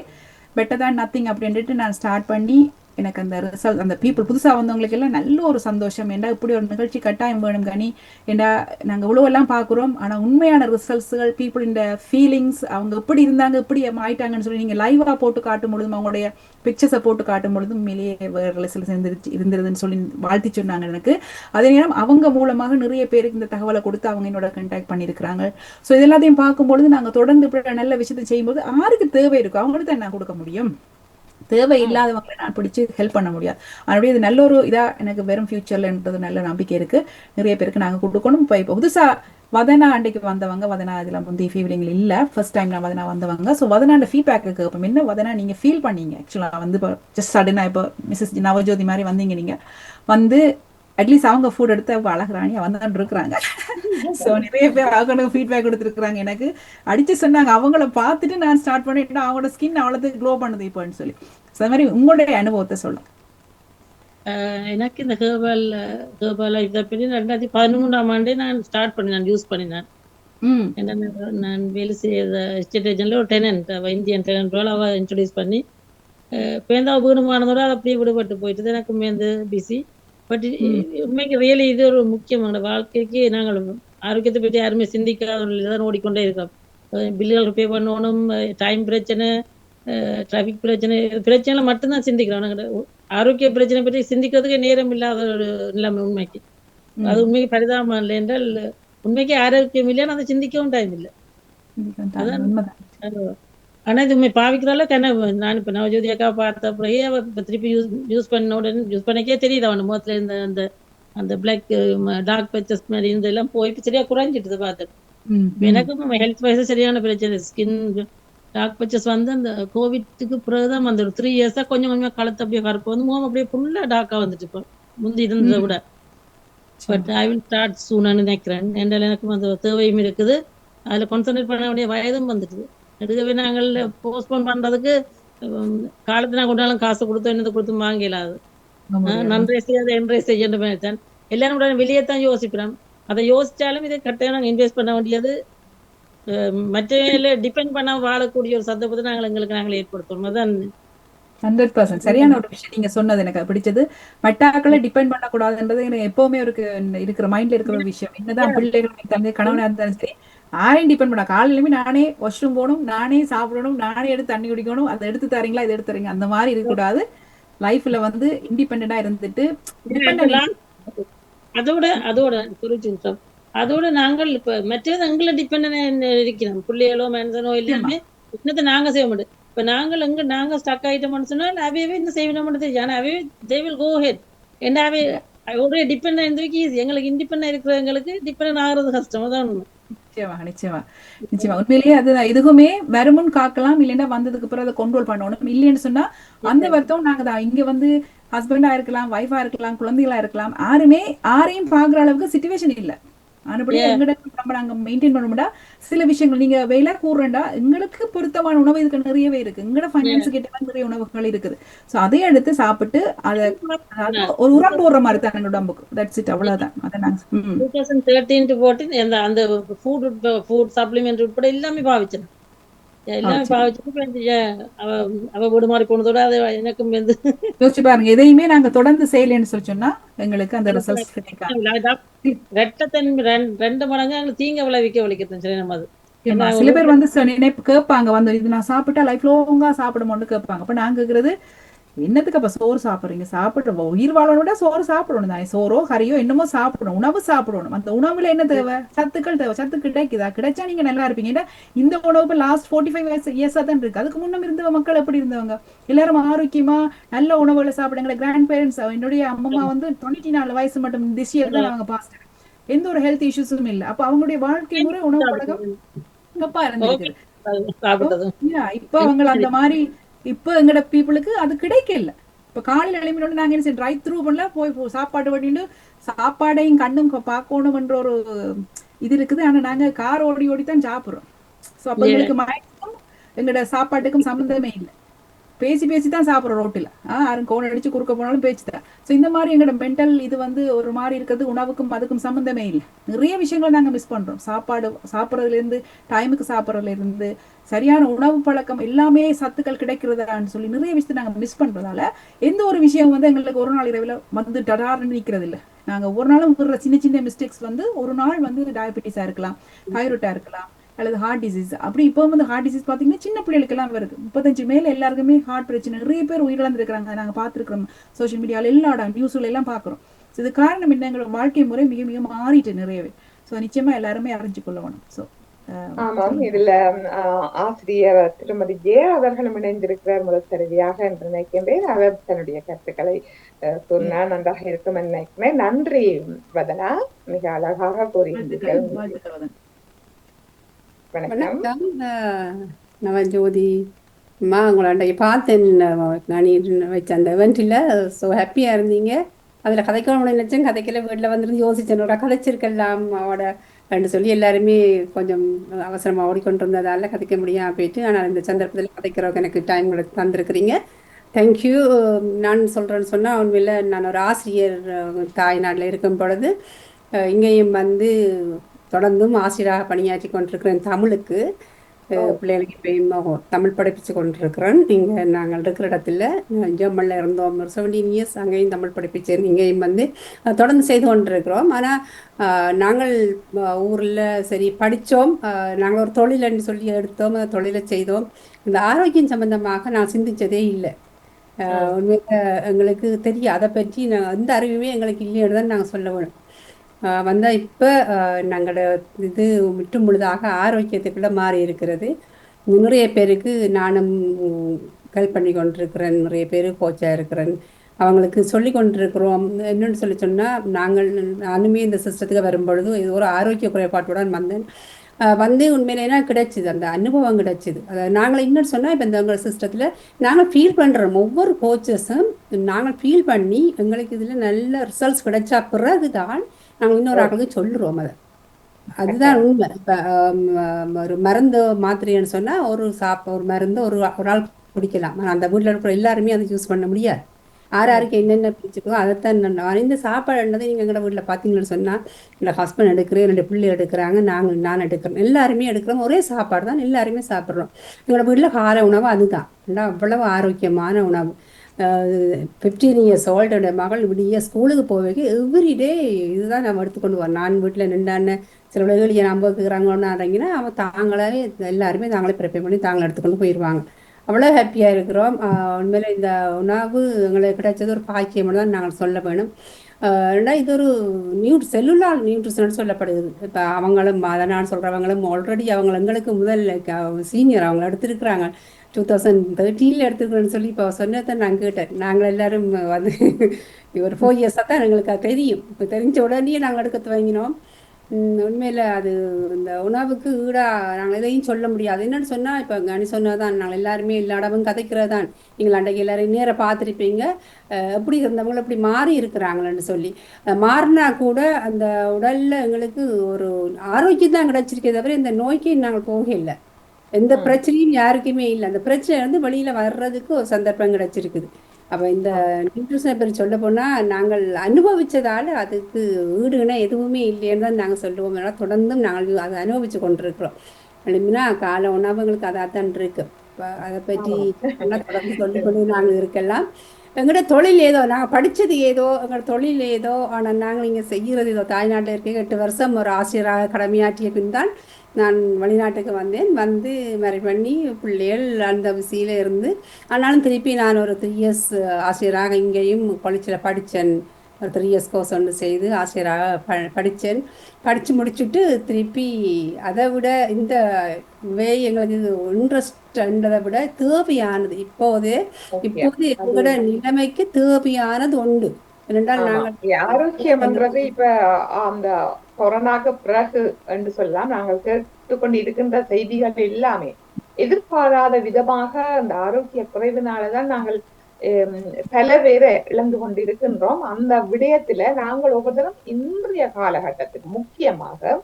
பெட்டர் தான் நத்திங் அப்படின்ட்டு நான் ஸ்டார்ட் பண்ணி எனக்கு அந்த ரிசல்ட், அந்த பீப்புள் புதுசாக வந்தவங்களுக்கு எல்லாம் நல்ல ஒரு சந்தோஷம். ஏண்டா இப்படி ஒரு நிகழ்ச்சி கட்டாயம் வேணும் கனி, ஏண்டா நாங்கள் இவ்வளோ எல்லாம் பார்க்குறோம், ஆனால் உண்மையான ரிசல்ட்ஸுகள் பீப்புள் இந்த ஃபீலிங்ஸ் அவங்க எப்படி இருந்தாங்க எப்படி ஆயிட்டாங்கன்னு சொல்லி நீங்கள் லைவாக போட்டு காட்டும் பொழுதும் அவங்களுடைய பிக்சர்ஸை போட்டு காட்டும் பொழுதும் உண்மையிலேயே வேறு ரிசல்ட்ஸ் இருந்திருதுன்னு சொல்லி வாழ்த்தி சொன்னாங்க எனக்கு. அதே நேரம் அவங்க மூலமாக நிறைய பேருக்கு இந்த தகவலை கொடுத்து அவங்க என்னோட கண்டாக்ட் பண்ணியிருக்கிறாங்க. ஸோ இது எல்லாத்தையும் பார்க்கும்பொழுது நாங்கள் தொடர்ந்து இப்படி நல்ல விஷயத்தை செய்யும்போது யாருக்கு தேவை இருக்கும் அவங்களுக்கு தான் நான் கொடுக்க முடியும். தேவை இல்லாதவங்களை நான் பிடிச்சி ஹெல்ப் பண்ண முடியாது. அதனுடைய இது நல்ல ஒரு இதா எனக்கு வெறும் ஃபியூச்சர்லன்றது நல்ல நம்பிக்கை இருக்கு. நிறைய பேருக்கு நாங்கள் கொடுக்கணும். இப்போ புதுசா வதனா அன்றைக்கு வந்தவங்க, வதனா இதில் முந்தைய ஃபீவரிங்கள் இல்லை, ஃபர்ஸ்ட் டைம் நான் வதனா வந்தவங்க. ஸோ வதனாண்ட ஃபீட்பேக் இருக்கு. இப்போ என்ன வதனா நீங்கள் ஃபீல் பண்ணீங்க? ஆக்சுவலாக வந்து இப்போ ஜஸ்ட் சடனாக இப்போ மிஸ்ஸஸ் நவஜோதி மாதிரி வந்தீங்க, நீங்கள் வந்து அட்லீஸ்ட் அவங்க ஃபுட் எடுத்து அவங்க அழகுறாணியா வந்துட்டு இருக்கிறாங்க. ஸோ நிறைய பேர் அவங்களுக்கு ஃபீட்பேக் கொடுத்துருக்குறாங்க. எனக்கு அடிச்சு சொன்னாங்க அவங்கள பார்த்துட்டு நான் ஸ்டார்ட் பண்ணிட்டு அவங்களோட ஸ்கின் அவ்வளோத்துக்கு க்ளோ பண்ணுது இப்போன்னு சொல்லி. ஸோ அது மாதிரி உங்களுடைய அனுபவத்தை சொல்லுங்க. எனக்கு இந்த ஹேர்பல் இதை பற்றி 2013ஆம் ஆண்டே நான் ஸ்டார்ட் பண்ணினேன், யூஸ் பண்ணினேன். ம் ஏன்னா நான் வேலை செய்த எஸ்டேட் ஏஜென்ட்ல ஒரு டெனன்ட், அவள் இந்தியன் டெனன்ட் போல அவள் இன்ட்ரடியூஸ் பண்ணி பேருந்தா வீடுமானதோட அது அப்படியே விடுபட்டு போயிட்டு எனக்கு மேந்து பிஸி. பட் ம் உண்மைக்கு ரியலி இது ஒரு முக்கியமான வாழ்க்கைக்கு நாங்கள் ஆரோக்கியத்தை பற்றி யாருமே சிந்திக்காத தான் ஓடிக்கொண்டே இருக்கோம். பில்லுகள் பே பண்ணணும், டைம் பிரச்சனை, டிராஃபிக் பிரச்சனை, பிரச்சனை மட்டும்தான் சிந்திக்கிறோம். நாங்கள் ஆரோக்கிய பிரச்சனை பற்றி சிந்திக்கிறதுக்கு நேரம் இல்லாத ஒரு நிலைமை உண்மைக்கு. அது ம் உண்மைக்கு பரிதாபம் இல்லை என்றால் உண்மைக்கு ஆரோக்கியம் இல்லைன்னு அதை சிந்திக்கவும் டைம் இல்லை. அதான் உண்மைதான். ஆனா இது உண்மை பாவிக்கிறால நான் இப்ப நவஜோதி அக்கா பார்த்த பிறகு அவ இப்ப திருப்பி யூஸ் பண்ண உடனே யூஸ் பண்ணிக்கே தெரியுது அவன் முகத்துல இருந்த அந்த அந்த பிளாக் டார்க் பச்சஸ் மாதிரி இதெல்லாம் போய் இப்ப சரியா குறைஞ்சிட்டு பார்த்துட்டு. ம் ம் எனக்கும் ஹெல்த் வைஸ் சரியான பிரச்சனை, ஸ்கின் டார்க் பச்சஸ் வந்து அந்த கோவிட்க்கு பிறகுதான் அந்த ஒரு 3 இயர்ஸா கொஞ்சம் கொஞ்சமா கழுத்து அப்படியே கருப்பு வந்து முகம் அப்படியே ஃபுல்லா டார்க்கா வந்துட்டு இப்போ முந்தி இருந்ததை ம் விட. சரி. பட் ஐ வில் ஸ்டார்ட் சூன்னு நினைக்கிறேன். என்றால் எனக்கும் அந்த தேவையும் இருக்குது, அதுல கான்சென்ட்ரேட் பண்ண வேண்டிய வயதும் வந்துட்டு. எடுக்கவே நாங்கள் போஸ்ட்போன் பண்றதுக்கு காலத்து நான் கொண்டாலும் காசு கொடுத்து என்னது கொடுத்து வாங்கலாது. முடியாது. நன்றே செய்யாது என்றே செய்யணும் நினைச்சேன். எல்லாரும் உடனே வெளியே தான் யோசிக்கிறோம். அதை யோசிச்சாலும் இதை கட்டாயம் நாங்கள் இன்வெஸ்ட் பண்ண வேண்டியது, மற்ற டிபெண்ட் பண்ண வாழக்கூடிய ஒரு சந்தர்ப்பத்தை எங்களுக்கு நாங்கள் ஏற்படுத்தணும். அதான் 100% சரியான ஒரு விஷயம் நீங்க சொன்னது எனக்கு பிடிச்சது. மட்டாக்களை டிபெண்ட் பண்ணக்கூடாதுன்றது எனக்கு எப்பவுமே இருக்கிற மைண்ட்ல இருக்கிற ஒரு விஷயம். என்னதான் பிள்ளைகள் தந்தை கணவனா இருந்தாலும் சரி, யாரையும் டிபெண்ட் பண்ண காலையிலுமே நானே வாஷ்ரூம் போகணும், நானே சாப்பிடணும், நானே எடுத்து தண்ணி குடிக்கணும், அதை எடுத்து தரீங்களா இதை எடுத்து தரீங்க அந்த மாதிரி இருக்கக்கூடாது. லைஃப்ல வந்து இண்டிபெண்டா இருந்துட்டு டிபெண்ட் அதோட அதோட குறிச்சு அதோட நாங்கள் இப்ப மற்றது எங்களை டிபெண்ட் இருக்கிறோம். பிள்ளைகளோ மனுஷனோ எல்லாமே இன்னத்தை நாங்க செய்ய மாட்டோம். இப்ப நாங்க ஸ்டக் ஆயிட்டோம்னு சொன்னால் அவையவே இந்த செய்யணும் தெரியும். ஆனா அவையே தே வில் கோ ஹெட். ஏன்னா அவை ஒரே டிபெண்ட் இருந்ததுக்கு ஈஸி. எங்களுக்கு இண்டிபெண்ட் இருக்கிறவங்களுக்கு டிபெண்ட் ஆகுறது கஷ்டம். அதான் உண்மை. நிச்சயமா உண்மையிலேயே அதுதான். இதுவுமே வருமுன் காக்கலாம், இல்லைன்னா வந்ததுக்கு அப்புறம் அதை கண்ட்ரோல் பண்ணணும். இல்லைன்னு சொன்னா அந்த வருத்தம் நாங்க தான் இங்க வந்து ஹஸ்பண்டா இருக்கலாம், ஒய்ஃபா இருக்கலாம், குழந்தைகளா இருக்கலாம், யாரையும் பாக்குற அளவுக்கு சிச்சுவேஷன் இல்ல. ஆனபடியா எங்கட நம்ம நாங்க மெயின்டைன் பண்ண சில விஷயங்கள் நீங்க வேலை கூறுறா எங்களுக்கு பொருத்தமான உணவு இதுக்கு நிறையவே இருக்கு. எங்கட ஃபைனான்ஸ் கிட்ட நிறைய உணவுகள் இருக்குது. சோ அதையும் எடுத்து சாப்பிட்டு அதை ஒரு உரம் போடுற மாதிரி தான் எங்க உடம்புக்கு. தட்ஸ் இட், அவ்வளவுதான். அதை நாங்க 2013 to 14 அந்த ஃபுட் சப்ளிமெண்ட் உட்பட எல்லாமே பாவிச்சேன். எல்லாமே பாவிச்சுட்டு அவ வீடு மாறி போனதோட அது எனக்கும் வந்து யோசிச்சு பாருங்க. எதையுமே நாங்க தொடர்ந்து செய்யலன்னு சொல்லி சொன்னா எங்களுக்கு அந்த ரிசல்ட்ஸ் கிடைக்காது. 2 மடங்கு எங்களுக்கு தீங்க விளைவிக்க வலிக்கிறது. சரி, நம்ம அது சில பேர் வந்து நினைப்பு கேட்பாங்க, வந்து இது நான் சாப்பிட்டா லைஃப் லாங்கா சாப்பிடுமோன்னு கேட்பாங்க. அப்ப நாங்க கேக்குறது என்னத்துக்கு அப்ப சோறு சாப்பிடுறீங்க? சாப்பிடுற உயிர் வாழணும், சோறு சாப்பிடணும் தான். சோறோ கறியோ என்னமோ சாப்பிடணும், உணவு சாப்பிடணும். அந்த உணவுல என்ன தேவை? சத்துக்கள் தேவை. சத்து கிடைக்குதா? கிடைச்சா நீங்க நல்லா இருப்பீங்க. ஏன்னா இந்த உணவு லாஸ்ட் 45 இயர்ஸா தான் இருக்கு. அதுக்கு முன்னும் இருந்த மக்கள் எப்படி இருந்தவங்க? எல்லாரும் ஆரோக்கியமா நல்ல உணவுகளை சாப்பிடுங்க. கிராண்ட் பேரண்ட்ஸ், என்னுடைய அம்மா வந்து 94 வயசு மட்டும் திஸ் இயர் தான் அவங்க பாஸ்ட். எந்த ஒரு ஹெல்த் இஷ்யூஸும் இல்லை. அப்ப அவங்களுடைய வாழ்க்கை முறை உணவு பழக்கம் தப்பா இருந்திருக்கு. இப்ப அவங்க அந்த மாதிரி இப்ப எங்கட பீப்புளுக்கு அது கிடைக்கல. இப்ப காலையில எழுப்பினோட நாங்க என்ன ட்ரைவ் த்ரூ பண்ணல, போய் சாப்பாடு பண்ணிட்டு சாப்பாடையும் கண்ணும் பார்க்கணும்ன்ற ஒரு இது இருக்குது. ஆனா நாங்க கார் ஓடி தான் சாப்பிடுறோம். சோ அப்ப எங்களுக்கு மயக்கம் எங்கட சாப்பாட்டுக்கும் சம்பந்தமே இல்லை. பேசி தான் சாப்பிடுறோம் ரோட்டில். யாரும் கோன் அடிச்சு குறுக்க போனாலும் பேச்சுதான். ஸோ இந்த மாதிரி எங்களோட மென்டல் இது வந்து ஒரு மாதிரி இருக்கிறது உணவுக்கும் அதுக்கும் சம்பந்தமே இல்லை. நிறைய விஷயங்களை நாங்கள் மிஸ் பண்றோம். சாப்பிட்றதுல இருந்து, டைமுக்கு சாப்பிட்றதுல இருந்து, சரியான உணவு பழக்கம், எல்லாமே சத்துக்கள் கிடைக்கிறதான்னு சொல்லி நிறைய விஷயத்தை நாங்கள் மிஸ் பண்றதால எந்த ஒரு விஷயம் வந்து எங்களுக்கு ஒரு நாள் இரவில் வந்து டடார்னு நிற்கிறது இல்லை. நாங்க ஒரு நாளும் விடுற சின்ன மிஸ்டேக்ஸ் வந்து ஒரு நாள் வந்து டயபெட்டிஸா இருக்கலாம், தைராய்டா இருக்கலாம், அல்லது ஹார்ட் டிசீஸ். அப்படி இப்போ வந்து ஹார்ட் டிசீஸ் பாத்தீங்கன்னா சின்ன பிள்ளைகளுக்கு எல்லாம் வருது. 35 மேல எல்லாருக்குமே ஹார்ட் பிரச்சனை. நிறைய பேர் உயிரிழந்திருக்கிறாங்க. நாங்க பார்த்துருக்கிறோம் சோசியல் மீடியால, எல்லா நியூஸ்ல எல்லாம் பாக்குறோம். இது காரணம் என்ன? எங்களோட வாழ்க்கை முறை மிக மிக மாறிட்டு நிறையவே. ஸோ நிச்சயமா எல்லாருமே அறிஞ்சு கொள்ள வேணும். ஸோ ஆமாம், இதுல ஆசிரியர் திருமதி ஜெயா அவர்களும் இணைந்திருக்கிறார் முதல் தடவையாக என்று நினைக்கின்றேன். அவர் தன்னுடைய கருத்துக்களை சொன்னால் நன்றாக இருக்கும் என்று நினைக்கிறேன். நன்றி வதனா, மிக அழகாக கூறியிருந்தீர்கள். வணக்கம் நவஜோதி அம்மா, உங்களோட பார்த்தேன் நான் வச்ச அந்த இவெண்ட்டில். ஸோ ஹாப்பியாக இருந்தீங்க. அதில் கதைக்கணும்னு நினச்சேன், கதைக்கல. வீட்டில் வந்துருந்து யோசிச்சேன், கதைச்சிருக்கலாம் அவட ரெண்டு சொல்லி எல்லாருமே கொஞ்சம் அவசரமாக ஓடிக்கொண்டு இருந்ததால் கதைக்க முடியாமல் போயிட்டு. ஆனால் இந்த சந்தர்ப்பத்தில் கதைக்கிறவங்க எனக்கு டைம் தந்துருக்குறீங்க. தேங்க்யூ. நான் சொல்கிறேன்னு சொன்னால் உண்மையில் நான் ஒரு ஆசிரியர் தாய்நாட்டில் இருக்கும் பொழுது இங்கேயும் வந்து தொடர்ந்தும் ஆசிரியராக பணியாற்றி கொண்டிருக்கிறேன் தமிழுக்கு. பிள்ளைகளுக்கு இப்பயும் தமிழ் படிப்பிச்சு கொண்டிருக்கிறேன். இங்கே நாங்கள் இருக்கிற இடத்துல ஜெர்மனில் இருந்தோம் ஒரு 17 இயர்ஸ், அங்கேயும் தமிழ் படிப்பிச்சு இங்கேயும் வந்து தொடர்ந்து செய்து கொண்டிருக்கிறோம். ஆனால் நாங்கள் ஊரில் சரி படித்தோம், நாங்கள் ஒரு தொழில்னு சொல்லி எடுத்தோம், அந்த தொழிலை செய்தோம். இந்த ஆரோக்கியம் சம்பந்தமாக நான் சிந்தித்ததே இல்லை. உண்மையில எங்களுக்கு தெரியும் அதை பற்றி எந்த அறிவுமே எங்களுக்கு இல்லைன்னு தான் நாங்கள் சொல்ல வேணும். வந்தால் இப்போ நாங்களோட இது முற்றும் முழுதாக ஆரோக்கியத்துக்குள்ளே மாறி இருக்கிறது. நிறைய பேருக்கு நானும் ஹெல்ப் பண்ணி கொண்டிருக்கிறேன், நிறைய பேர் கோச்சாக இருக்கிறேன், அவங்களுக்கு சொல்லி கொண்டிருக்கிறோம். என்னென்னு சொன்னால் நானுமே இந்த சிஸ்டத்துக்கு வரும்பொழுது இது ஒரு ஆரோக்கிய குறைபாட்டுடன் வந்தேன். வந்து உண்மையிலேனா கிடைச்சிது, அந்த அனுபவம் கிடைச்சிது. அதை நாங்கள் இன்னொன்று சொன்னால் இப்போ இந்த சிஸ்டத்தில் நாங்கள் ஃபீல் பண்ணுறோம், ஒவ்வொரு கோச்சஸும் நாங்கள் ஃபீல் பண்ணி எங்களுக்கு இதில் நல்ல ரிசல்ட்ஸ் கிடைச்சா பிறகு தான் நாங்கள் இன்னொரு ஆளுக்கு சொல்லுறோம். அதுதான் உண்மை. இப்போ ஒரு மருந்து மாத்திரைன்னு சொன்னால் ஒரு மருந்து ஒரு ஆள் குடிக்கலாம், ஆனால் அந்த வீட்டில் இருக்கிற எல்லாருமே அதை யூஸ் பண்ண முடியாது. யாருக்கு என்னென்ன பிடிச்சிக்கோ அதைத்தான். இந்த சாப்பாடுன்றது நீங்கள் எங்களோட வீட்டில் பார்த்தீங்கன்னு சொன்னால் என்னோட ஹஸ்பண்ட் எடுக்கிறேன், என்னோட பிள்ளை எடுக்கிறாங்க, நான் எடுக்கிறேன், எல்லாருமே எடுக்கிறோம். ஒரே சாப்பாடு தான் எல்லாருமே சாப்பிட்றோம். எங்களோட வீட்டில் காலை உணவு அதுதான். அவ்வளவு ஆரோக்கியமான உணவு. 15 இயர்ஸ் ஓல்டோட மகள் விடிய ஸ்கூலுக்கு போவேக்கு எவ்ரிடே இதுதான் நம்ம எடுத்துக்கொண்டு வரோம். நான் வீட்டில் நின்றான்னு சில விளையாட்டு நம்புகிறாங்கன்னாங்கன்னா அவன் தாங்களே எல்லாருமே தாங்களே ப்ரிப்பேர் பண்ணி தாங்களே எடுத்துக்கொண்டு போயிடுவாங்க. அவ்வளோ ஹாப்பியாக இருக்கிறோம். உண்மையில் இந்த உணவு எங்களுக்கு கிடைச்சது ஒரு பாக்கியம் தான் நாங்கள் சொல்ல வேணும். ஏன்னா இது ஒரு செல்லுலார் நியூட்ரிஷன் சொல்லப்படுது. இப்போ அவங்களும் அதனால் சொல்கிறவங்களும் ஆல்ரெடி அவங்க எங்களுக்கு முதல் சீனியர், அவங்க எடுத்துருக்குறாங்க 2013 எடுத்துருக்குறேன்னு சொல்லி இப்போ சொன்னதை நான் கேட்டேன். நாங்கள் எல்லோரும் வந்து ஒரு 4 இயர்ஸாக தான் எங்களுக்கு அது தெரியும். இப்போ தெரிஞ்ச உடனே நாங்கள் எடுக்க துவங்கினோம். உண்மையில் அது இந்த உணவுக்கு ஈடாக நாங்கள் எதையும் சொல்ல முடியாது. என்னென்னு சொன்னால் இப்போ கணி சொன்னதான் நாங்கள் எல்லாருமே எல்லா இடமும் கதைக்கிறது தான். நீங்கள் அன்றைக்கு எல்லாரும் நேராக பார்த்துருப்பீங்க எப்படி இருந்தவங்களும் எப்படி மாறி இருக்கிறாங்களேன்னு சொல்லி. மாறினா கூட அந்த உடலில் எங்களுக்கு ஒரு ஆரோக்கியம் தான் கிடச்சிருக்கே தவிர இந்த நோய்க்கு நாங்கள் போக இல்லை. எந்த பிரச்சனையும் யாருக்குமே இல்லை. அந்த பிரச்சனை வந்து வெளியில் வர்றதுக்கு ஒரு சந்தர்ப்பம் கிடச்சிருக்குது. அப்போ இந்த நியூட்ரிஷனை பற்றி சொல்ல போனால் நாங்கள் அனுபவித்ததால் அதுக்கு ஈடுனா எதுவுமே இல்லைன்னு தான் நாங்கள் சொல்லுவோம். அதனால் தொடர்ந்தும் நாங்கள் அதை அனுபவித்து கொண்டிருக்கிறோம். அப்படின்னா காலை உணவுங்களுக்கு அதாக தான் இருக்கு. இப்போ அதை பற்றி தொடர்ந்து சொல்லிக்கொண்டு நாங்கள் இருக்கலாம். எங்களோட தொழில் ஏதோ, நாங்கள் படித்தது ஏதோ, எங்களோட தொழில் ஏதோ, ஆனால் நாங்கள் இங்கே செய்கிறது ஏதோ. தாய்நாட்டில் இருக்க 8 வருஷம் ஒரு ஆசிரியராக கடமையாற்றிய பின் தான் நான் வெளிநாட்டுக்கு வந்தேன். வந்து மேரேஜ் பண்ணி பிள்ளைகள் அந்த விசியில் இருந்து, ஆனாலும் திருப்பி நான் ஒரு 3 இயர்ஸ் ஆசிரியராக இங்கேயும் காலேஜில் படித்தேன். ஒரு 3 இயர்ஸ் கோர்ஸ் ஒன்று செய்து ஆசிரியராக படித்தேன். படித்து முடிச்சுட்டு திருப்பி அதை விட இந்த எங்களுக்கு இது இன்ட்ரெஸ்ட்ன்றதை விட தேவையானது இப்போது எங்களோட நிலைமைக்கு தேவையானது உண்டு. ஏனென்றால் நாங்கள் ஆரோக்கியம்ன்றது இப்ப அந்த கொரோனாக்கு பிறகு என்று சொல்லலாம் நாங்கள் கேட்டுக்கொண்டு இருக்கின்ற செய்திகள் எல்லாமே எதிர்பாராத விதமாக அந்த ஆரோக்கிய குறைவினாலதான் நாங்கள் பல பேரை இழந்து கொண்டிருக்கின்றோம். அந்த விடயத்துல நாங்கள் ஒவ்வொருத்தரும் இன்றைய காலகட்டத்துக்கு முக்கியமாக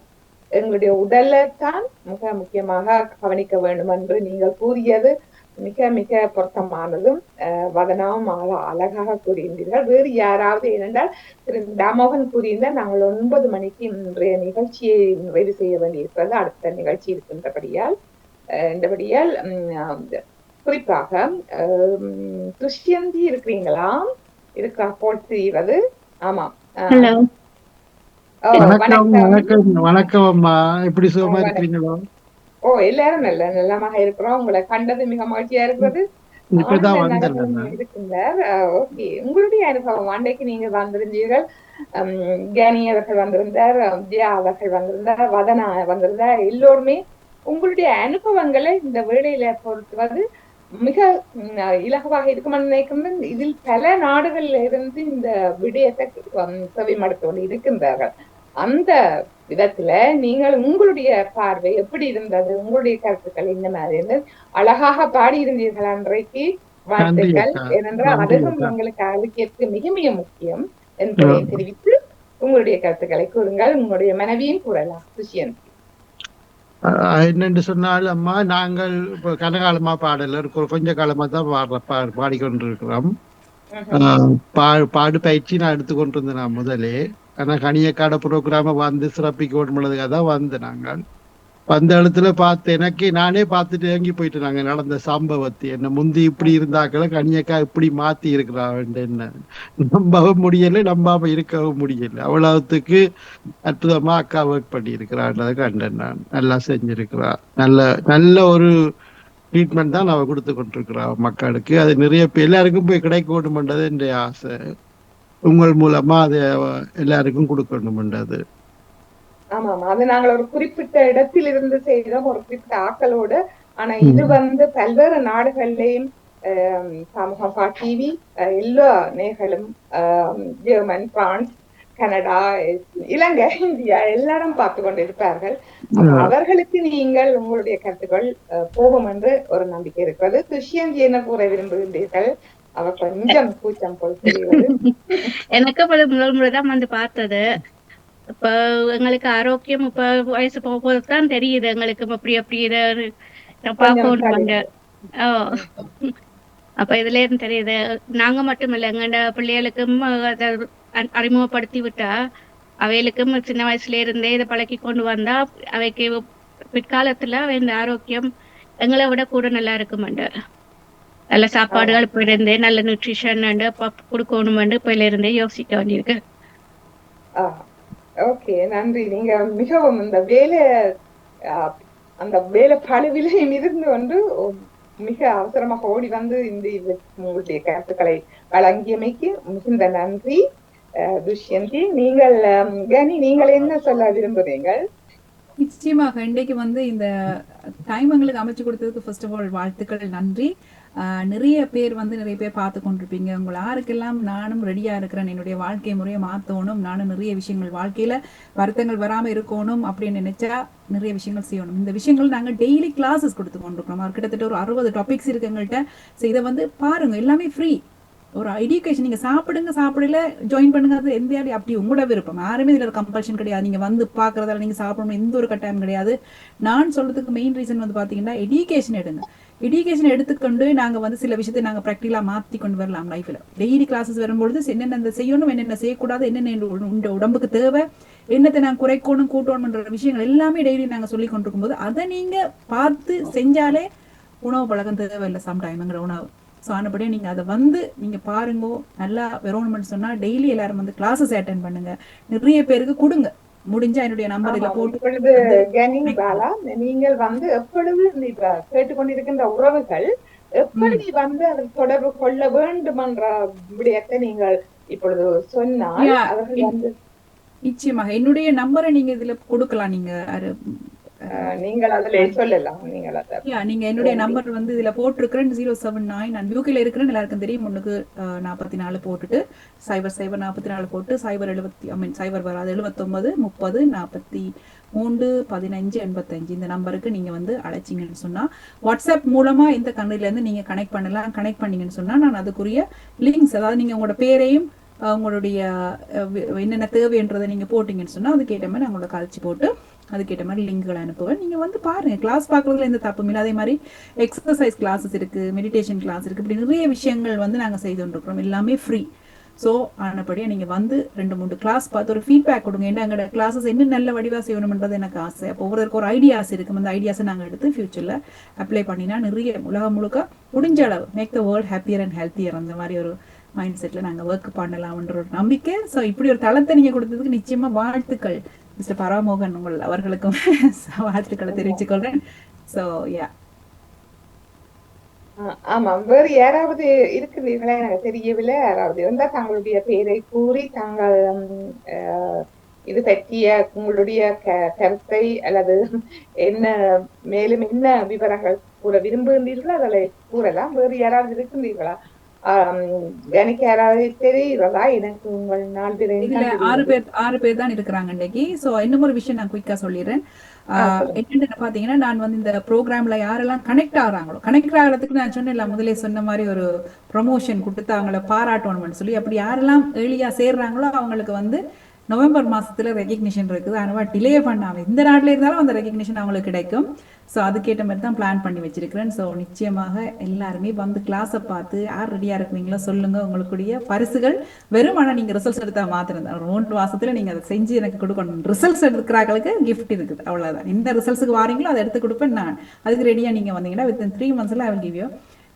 எங்களுடைய உடலைத்தான் மிக முக்கியமாக கவனிக்க வேண்டும் என்று நீங்கள் கூறியது மிக மிக பொருத்தமானதும் வதனாவும் அழகாக கூறியிருந்தீர்கள். வேறு யாராவது, ஏனென்றால் திரு தாமோகன் கூறியிருந்தால் நாங்கள் 9 மணிக்கு இன்றைய நிகழ்ச்சியை நிறைவு செய்ய வேண்டியிருக்கிறது. அடுத்த நிகழ்ச்சி இருக்கின்றபடியால் குறிப்பாக துஷ்யந்தி இருக்கிறீங்களா? இருக்கா போல் தெரிகிறது. ஆமாம். வணக்கம் அம்மா, எப்படி சுகமா இருக்கிறீங்களோ? எல்லாரும் நல்லமாக இருக்கிறோம். உங்களை கண்டது மிக மகிழ்ச்சியா இருக்கிறது. இருக்கின்றார். ஓகே, உங்களுடைய அனுபவம் அன்றைக்கு நீங்க வந்திருந்தீர்கள், கேனி அவர்கள் வந்திருந்தார், ஜியா அவர்கள் வந்திருந்தார், வதனா வந்திருந்தார். எல்லோருமே உங்களுடைய அனுபவங்களை இந்த வேளையில பொறுத்துவது மிக இலகுவாக இருக்குமென்னு நினைக்கின்றேன். இதில் பல நாடுகள்ல இருந்து இந்த விடயத்தை செவிமடுத்து கொண்டு இருக்கின்றார்கள். அந்த விதத்துல நீங்கள் உங்களுடைய பார்வை எப்படி இருந்தது? உங்களுடைய கருத்துக்கள் இந்த மாதிரி இருந்து அழகாக பாடி இருந்தீர்கள் அன்றைக்கு. வாழ்த்துக்கள். ஏனென்றால் அதுவும் உங்களுக்கு ஆரோக்கியத்துக்கு மிக மிக முக்கியம் என்பதை தெரிவித்து உங்களுடைய கருத்துக்களை கூறுங்கள். உங்களுடைய மனைவியும் கூறலாம். துஷ்யந்தி. என்னென்று சொன்னால் அம்மா நாங்கள் இப்போ கனகாலமா பாடல கொஞ்ச காலமா தான் பாடிக்கொண்டிருக்கிறோம். பாடு பயிற்சி நான் எடுத்துக்கொண்டு இருந்தேன் நான் முதலே. ஆனா கனியக்காட ப்ரோக்ராம வந்து சிறப்பிக்க வேண்டும்ன்றதுக்காக தான் வந்து நாங்கள் அந்த இடத்துல பார்த்து எனக்கே நானே பார்த்துட்டு ஏங்கி போயிட்டு நாங்க நடந்த சம்பவத்தை என்ன முந்தி இப்படி இருந்தாக்கள கனியக்கா இப்படி மாத்தி இருக்கிறான் என்ன நம்பவும் முடியல, நம்பாம இருக்கவும் முடியல. அவ்வளவுத்துக்கு அற்புதமா அக்கா ஒர்க் பண்ணி இருக்கிறான்றதை கண்டேன். நான் நல்லா செஞ்சிருக்கிறா. நல்ல நல்ல ஒரு ட்ரீட்மெண்ட் தான் அவ கொடுத்து கொண்டிருக்கிறா மக்களுக்கு. அது நிறைய பேர் எல்லாருக்கும் போய் கிடைக்கணும்ன்றது என்னுடைய ஆசை. உங்கள் மூலமா அதை எல்லாருக்கும் கொடுக்கணும்ன்றது. ஆமாம், அது நாங்கள் ஒரு குறிப்பிட்ட இடத்தில் இருந்து செய்தோம், ஒரு குறிப்பிட்ட ஆக்களோடு. ஆனா இது பல்வேறு நாடுகள்லயும் சமூகப்பா டிவி எல்லா நேர்களும் ஜெர்மன், பிரான்ஸ், கனடா, இலங்கை, இந்தியா எல்லாரும் பார்த்து கொண்டிருப்பார்கள். அவர்களுக்கு நீங்கள் உங்களுடைய கருத்துக்கள் போகும் என்று ஒரு நம்பிக்கை இருக்கிறது. துஷ்யந்தி என்ன கூற விரும்புகின்றீர்கள்? அவர் கொஞ்சம் கூச்சம் போல் தெரிவது. எனக்கு முதல் முறைதான் வந்து பார்த்தது. இப்ப எங்களுக்கு ஆரோக்கியம் இப்ப வயசு போகும்போதுதான் தெரியுது எங்களுக்கு அப்படி இதை பார்க்கணும். அப்ப இதுல இருந்து தெரியுது. நாங்க மட்டும் இல்ல, எங்கட பிள்ளைகளுக்கும் அதை அறிமுகப்படுத்தி விட்டா அவைகளுக்கும் சின்ன வயசுல இருந்தே இதை பழக்கி கொண்டு வந்தா அவைக்கு பிற்காலத்துல அவை இந்த ஆரோக்கியம் எங்களை விட கூட நல்லா இருக்குமெண்டு. நல்ல சாப்பாடுகள் இப்ப இருந்தே நல்ல நியூட்ரிஷன் கொடுக்கணுமெண்டு இப்ப இருந்தே யோசிக்க வேண்டியிருக்கு. ஓகே, நன்றி. நீங்க மிகவும் அந்த வேலை பழுவிலையும் இருந்து வந்து மிக அவசரமாக ஓடி வந்து இந்த உங்களுடைய கருத்துக்களை வழங்கியமைக்கு மிகுந்த நன்றி. துஷ்யந்தி, நீங்கள் என்ன சொல்ல விரும்புறீங்கள்? நிச்சயமாக இன்றைக்கு வந்து இந்த டைம் எங்களுக்கு அமைச்சு கொடுத்ததுக்கு ஃபர்ஸ்ட் ஆஃப் ஆல் வாழ்த்துக்கள், நன்றி. நிறைய பேர் பார்த்து கொண்டிருப்பீங்க. உங்களை யாருக்கெல்லாம் நானும் ரெடியா இருக்கிறேன், என்னுடைய வாழ்க்கை முறையை மாற்றணும், நானும் நிறைய விஷயங்கள் வாழ்க்கையில வருத்தங்கள் வராம இருக்கணும் அப்படின்னு நினைச்சா நிறைய விஷயங்கள் செய்யணும். இந்த விஷயங்கள் நாங்கள் டெய்லி கிளாஸஸ் கொடுத்து கொண்டிருக்கிறோம். கிட்டத்தட்ட ஒரு 60 டாபிக்ஸ் இருக்கு எங்கள்கிட்ட. இதை வந்து பாருங்க, எல்லாமே ஃப்ரீ. ஒரு எஜுகேஷன். நீங்க சாப்பிடுங்க, சாப்பிடல ஜாயின் பண்ணுங்க, அது எந்த அப்படி உங்களோட விருப்பம். யாருமே இதுல கம்பல்ஷன் கிடையாது. நீங்க வந்து பாக்குறதால நீங்க சாப்பிடணும் எந்த ஒரு கட்டாயம் கிடையாது. நான் சொல்றதுக்கு மெயின் ரீசன் வந்து பாத்தீங்கன்னா எஜுகேஷன் எடுங்க. எஜுகேஷன் எடுத்துக்கொண்டு நாங்க வந்து சில விஷயத்தை நாங்க ப்ராக்டிகலா மாத்தி கொண்டு வரலாம் லைஃப்ல. டெய்லி கிளாஸஸ் வரும்பொழுது என்னென்ன செய்யணும், என்னென்ன செய்யக்கூடாது, என்னென்ன உடம்புக்கு தேவை, என்னத்தை நாங்க குறைக்கணும் கூட்டணும்ன்ற விஷயங்கள் எல்லாமே டெய்லி நாங்க சொல்லி கொண்டிருக்கும் போது அதை நீங்க பார்த்து செஞ்சாலே உணவு பழக்கம் தேவையில்லை சம்டைம்ங்கிற உணவு. ஸோ ஆனபடியே நீங்க அதை வந்து நீங்க பாருங்க. நல்லா வரணும்னு சொன்னா டெய்லி எல்லாரும் வந்து கிளாஸஸ் அட்டென்ட் பண்ணுங்க. நிறைய பேருக்கு கொடுங்க. முடிஞ்சா என்னுடைய நம்பர் இதுல போட்டு. நீங்கள் வந்து எப்பொழுது கேட்டுக்கொண்டிருக்கின்ற உறவுகள் எப்படி வந்து அதில் தொடர்பு கொள்ள வேண்டும் என்ற விடயத்தை நீங்கள் இப்பொழுது சொன்னால் அவர்கள் வந்து நிச்சயமாக என்னுடைய நம்பரை நீங்க இதுல கொடுக்கலாம். நீங்கள் அதுல சொல்லலாம். நீங்க என்னுடைய நம்பர் வந்து இதுல போட்டிருக்கிறேன் 079. நான் யூகேல இருக்கிறேன், எல்லாருக்கும் தெரியும். 44 போட்டுட்டு 0044 போட்டு 070 வராது 79 30 43 15 85 இந்த நம்பருக்கு நீங்க வந்து அழைச்சிங்கன்னு சொன்னா வாட்ஸ்அப் மூலமா இந்த கண்ட்ரில இருந்து நீங்க கனெக்ட் பண்ணலாம். கனெக்ட் பண்ணீங்கன்னு சொன்னா நான் அதுக்குரிய லிங்க்ஸ், அதாவது நீங்க உங்களோட பேரையும் உங்களுடைய என்னென்ன தேவைன்றதை நீங்க போட்டீங்கன்னு சொன்னா அதுக்கேற்ற மாதிரி நான் உங்களோட கழிச்சு போட்டு அதுக்கேற்ற மாதிரி லிங்க்களை அனுப்புவேன். நீங்க வந்து பாருங்க. கிளாஸ் பார்க்கறதுல எந்த தப்பும் இல்லை. அதே மாதிரி எக்ஸசைஸ் கிளாஸஸ் இருக்கு, மெடிடேஷன் கிளாஸ் இருக்கு. இப்படி நிறைய விஷயங்கள் வந்து நாங்க செய்து கொண்டிருக்கிறோம். எல்லாமே ஃப்ரீ. ஸோ ஆனபடியா நீங்க வந்து 2-3 கிளாஸ் பார்த்து ஒரு ஃபீட்பேக் கொடுங்க. என்ன எங்களோட கிளாஸஸ் என்ன நல்ல வடிவா செய்யணும்ன்றது எனக்கு ஆசை. அப்போ ஒவ்வொருத்தருக்கு ஒரு ஐடியாஸ் இருக்கு. அந்த ஐடியாஸை நாங்க எடுத்து ஃபியூச்சர்ல அப்ளை பண்ணினா நிறைய உலகம் முழுக்க முடிஞ்ச அளவு make the world happier and healthier அந்த மாதிரி ஒரு மைண்ட் செட்ல நாங்க ஒர்க் பண்ணலாம்ன்ற ஒரு நம்பிக்கை. ஸோ இப்படி ஒரு தளத்தை நீங்க கொடுத்ததுக்கு நிச்சயமா வாழ்த்துக்கள் மிஸ்டர் பராமோகன். உங்கள் அவர்களுக்கும் வாழ்த்துக்களை தெரிவிச்சுக்கொள்றேன். So yeah. ஆமா, வேறு யாராவது இருக்கிறீர்களா எனக்கு தெரியவில்லை. யாராவது இருந்தா தங்களுடைய பெயரை கூறி தாங்கள் இது பற்றிய உங்களுடைய கருத்தை அல்லது என்ன மேலும் என்ன விவரங்கள் கூற விரும்புகின்றீர்களோ அதை கூறலாம். வேறு யாராவது இருக்கின்றீர்களா? எனக்கு யாராவது தெரியுறதா? எனக்கு உங்கள் 6 பேர் தான் இருக்கிறாங்க இன்னைக்கு. சோ இன்னும் ஒரு விஷயம் நான் குயிக்கா சொல்லிடுறேன். என்னன்னு பாத்தீங்கன்னா, நான் வந்து இந்த ப்ரோக்ராம்ல யாரெல்லாம் கனெக்ட் ஆகுறாங்களோ, கனெக்ட் ஆகிறதுக்கு நான் சொன்னேன் முதலே சொன்ன மாதிரி ஒரு ப்ரொமோஷன் கொடுத்து அவங்கள பாராட்டணும்னு சொல்லி, அப்படி யாரெல்லாம் ஏர்லியா சேர்றாங்களோ அவங்களுக்கு வந்து நவம்பர் மாசத்துல ரெகக்னிஷன் இருக்குது. அதனால டிலே பண்ணாம இந்த நாட்டில் இருந்தாலும் அந்த ரெகக்னிஷன் அவங்களுக்கு கிடைக்கும். ஸோ அதுக்கேற்ற மாதிரி தான் பிளான் பண்ணி வச்சிருக்கிறேன். ஸோ நிச்சயமாக எல்லாருமே வந்து கிளாஸை பார்த்து யார் ரெடியாக இருக்கிறீங்களோ சொல்லுங்க. உங்களுக்குடைய பரிசுகள் வெறும் ஆனால் நீங்கள் ரிசல்ட்ஸ் எடுத்தால் மாத்திரம் தான். ஒரு 3 மாசத்துல நீங்கள் அதை செஞ்சு எனக்கு கொடுக்கணும். ரிசல்ட்ஸ் எடுக்கிறாங்களுக்கு கிஃப்ட் இருக்குது, அவ்வளோதான். இந்த ரிசல்ட்ஸுக்கு வாரீங்களோ அதை எடுத்து கொடுப்பேன் நான். அதுக்கு ரெடியாக நீங்கள் வந்தீங்கன்னா within 3 months I will give you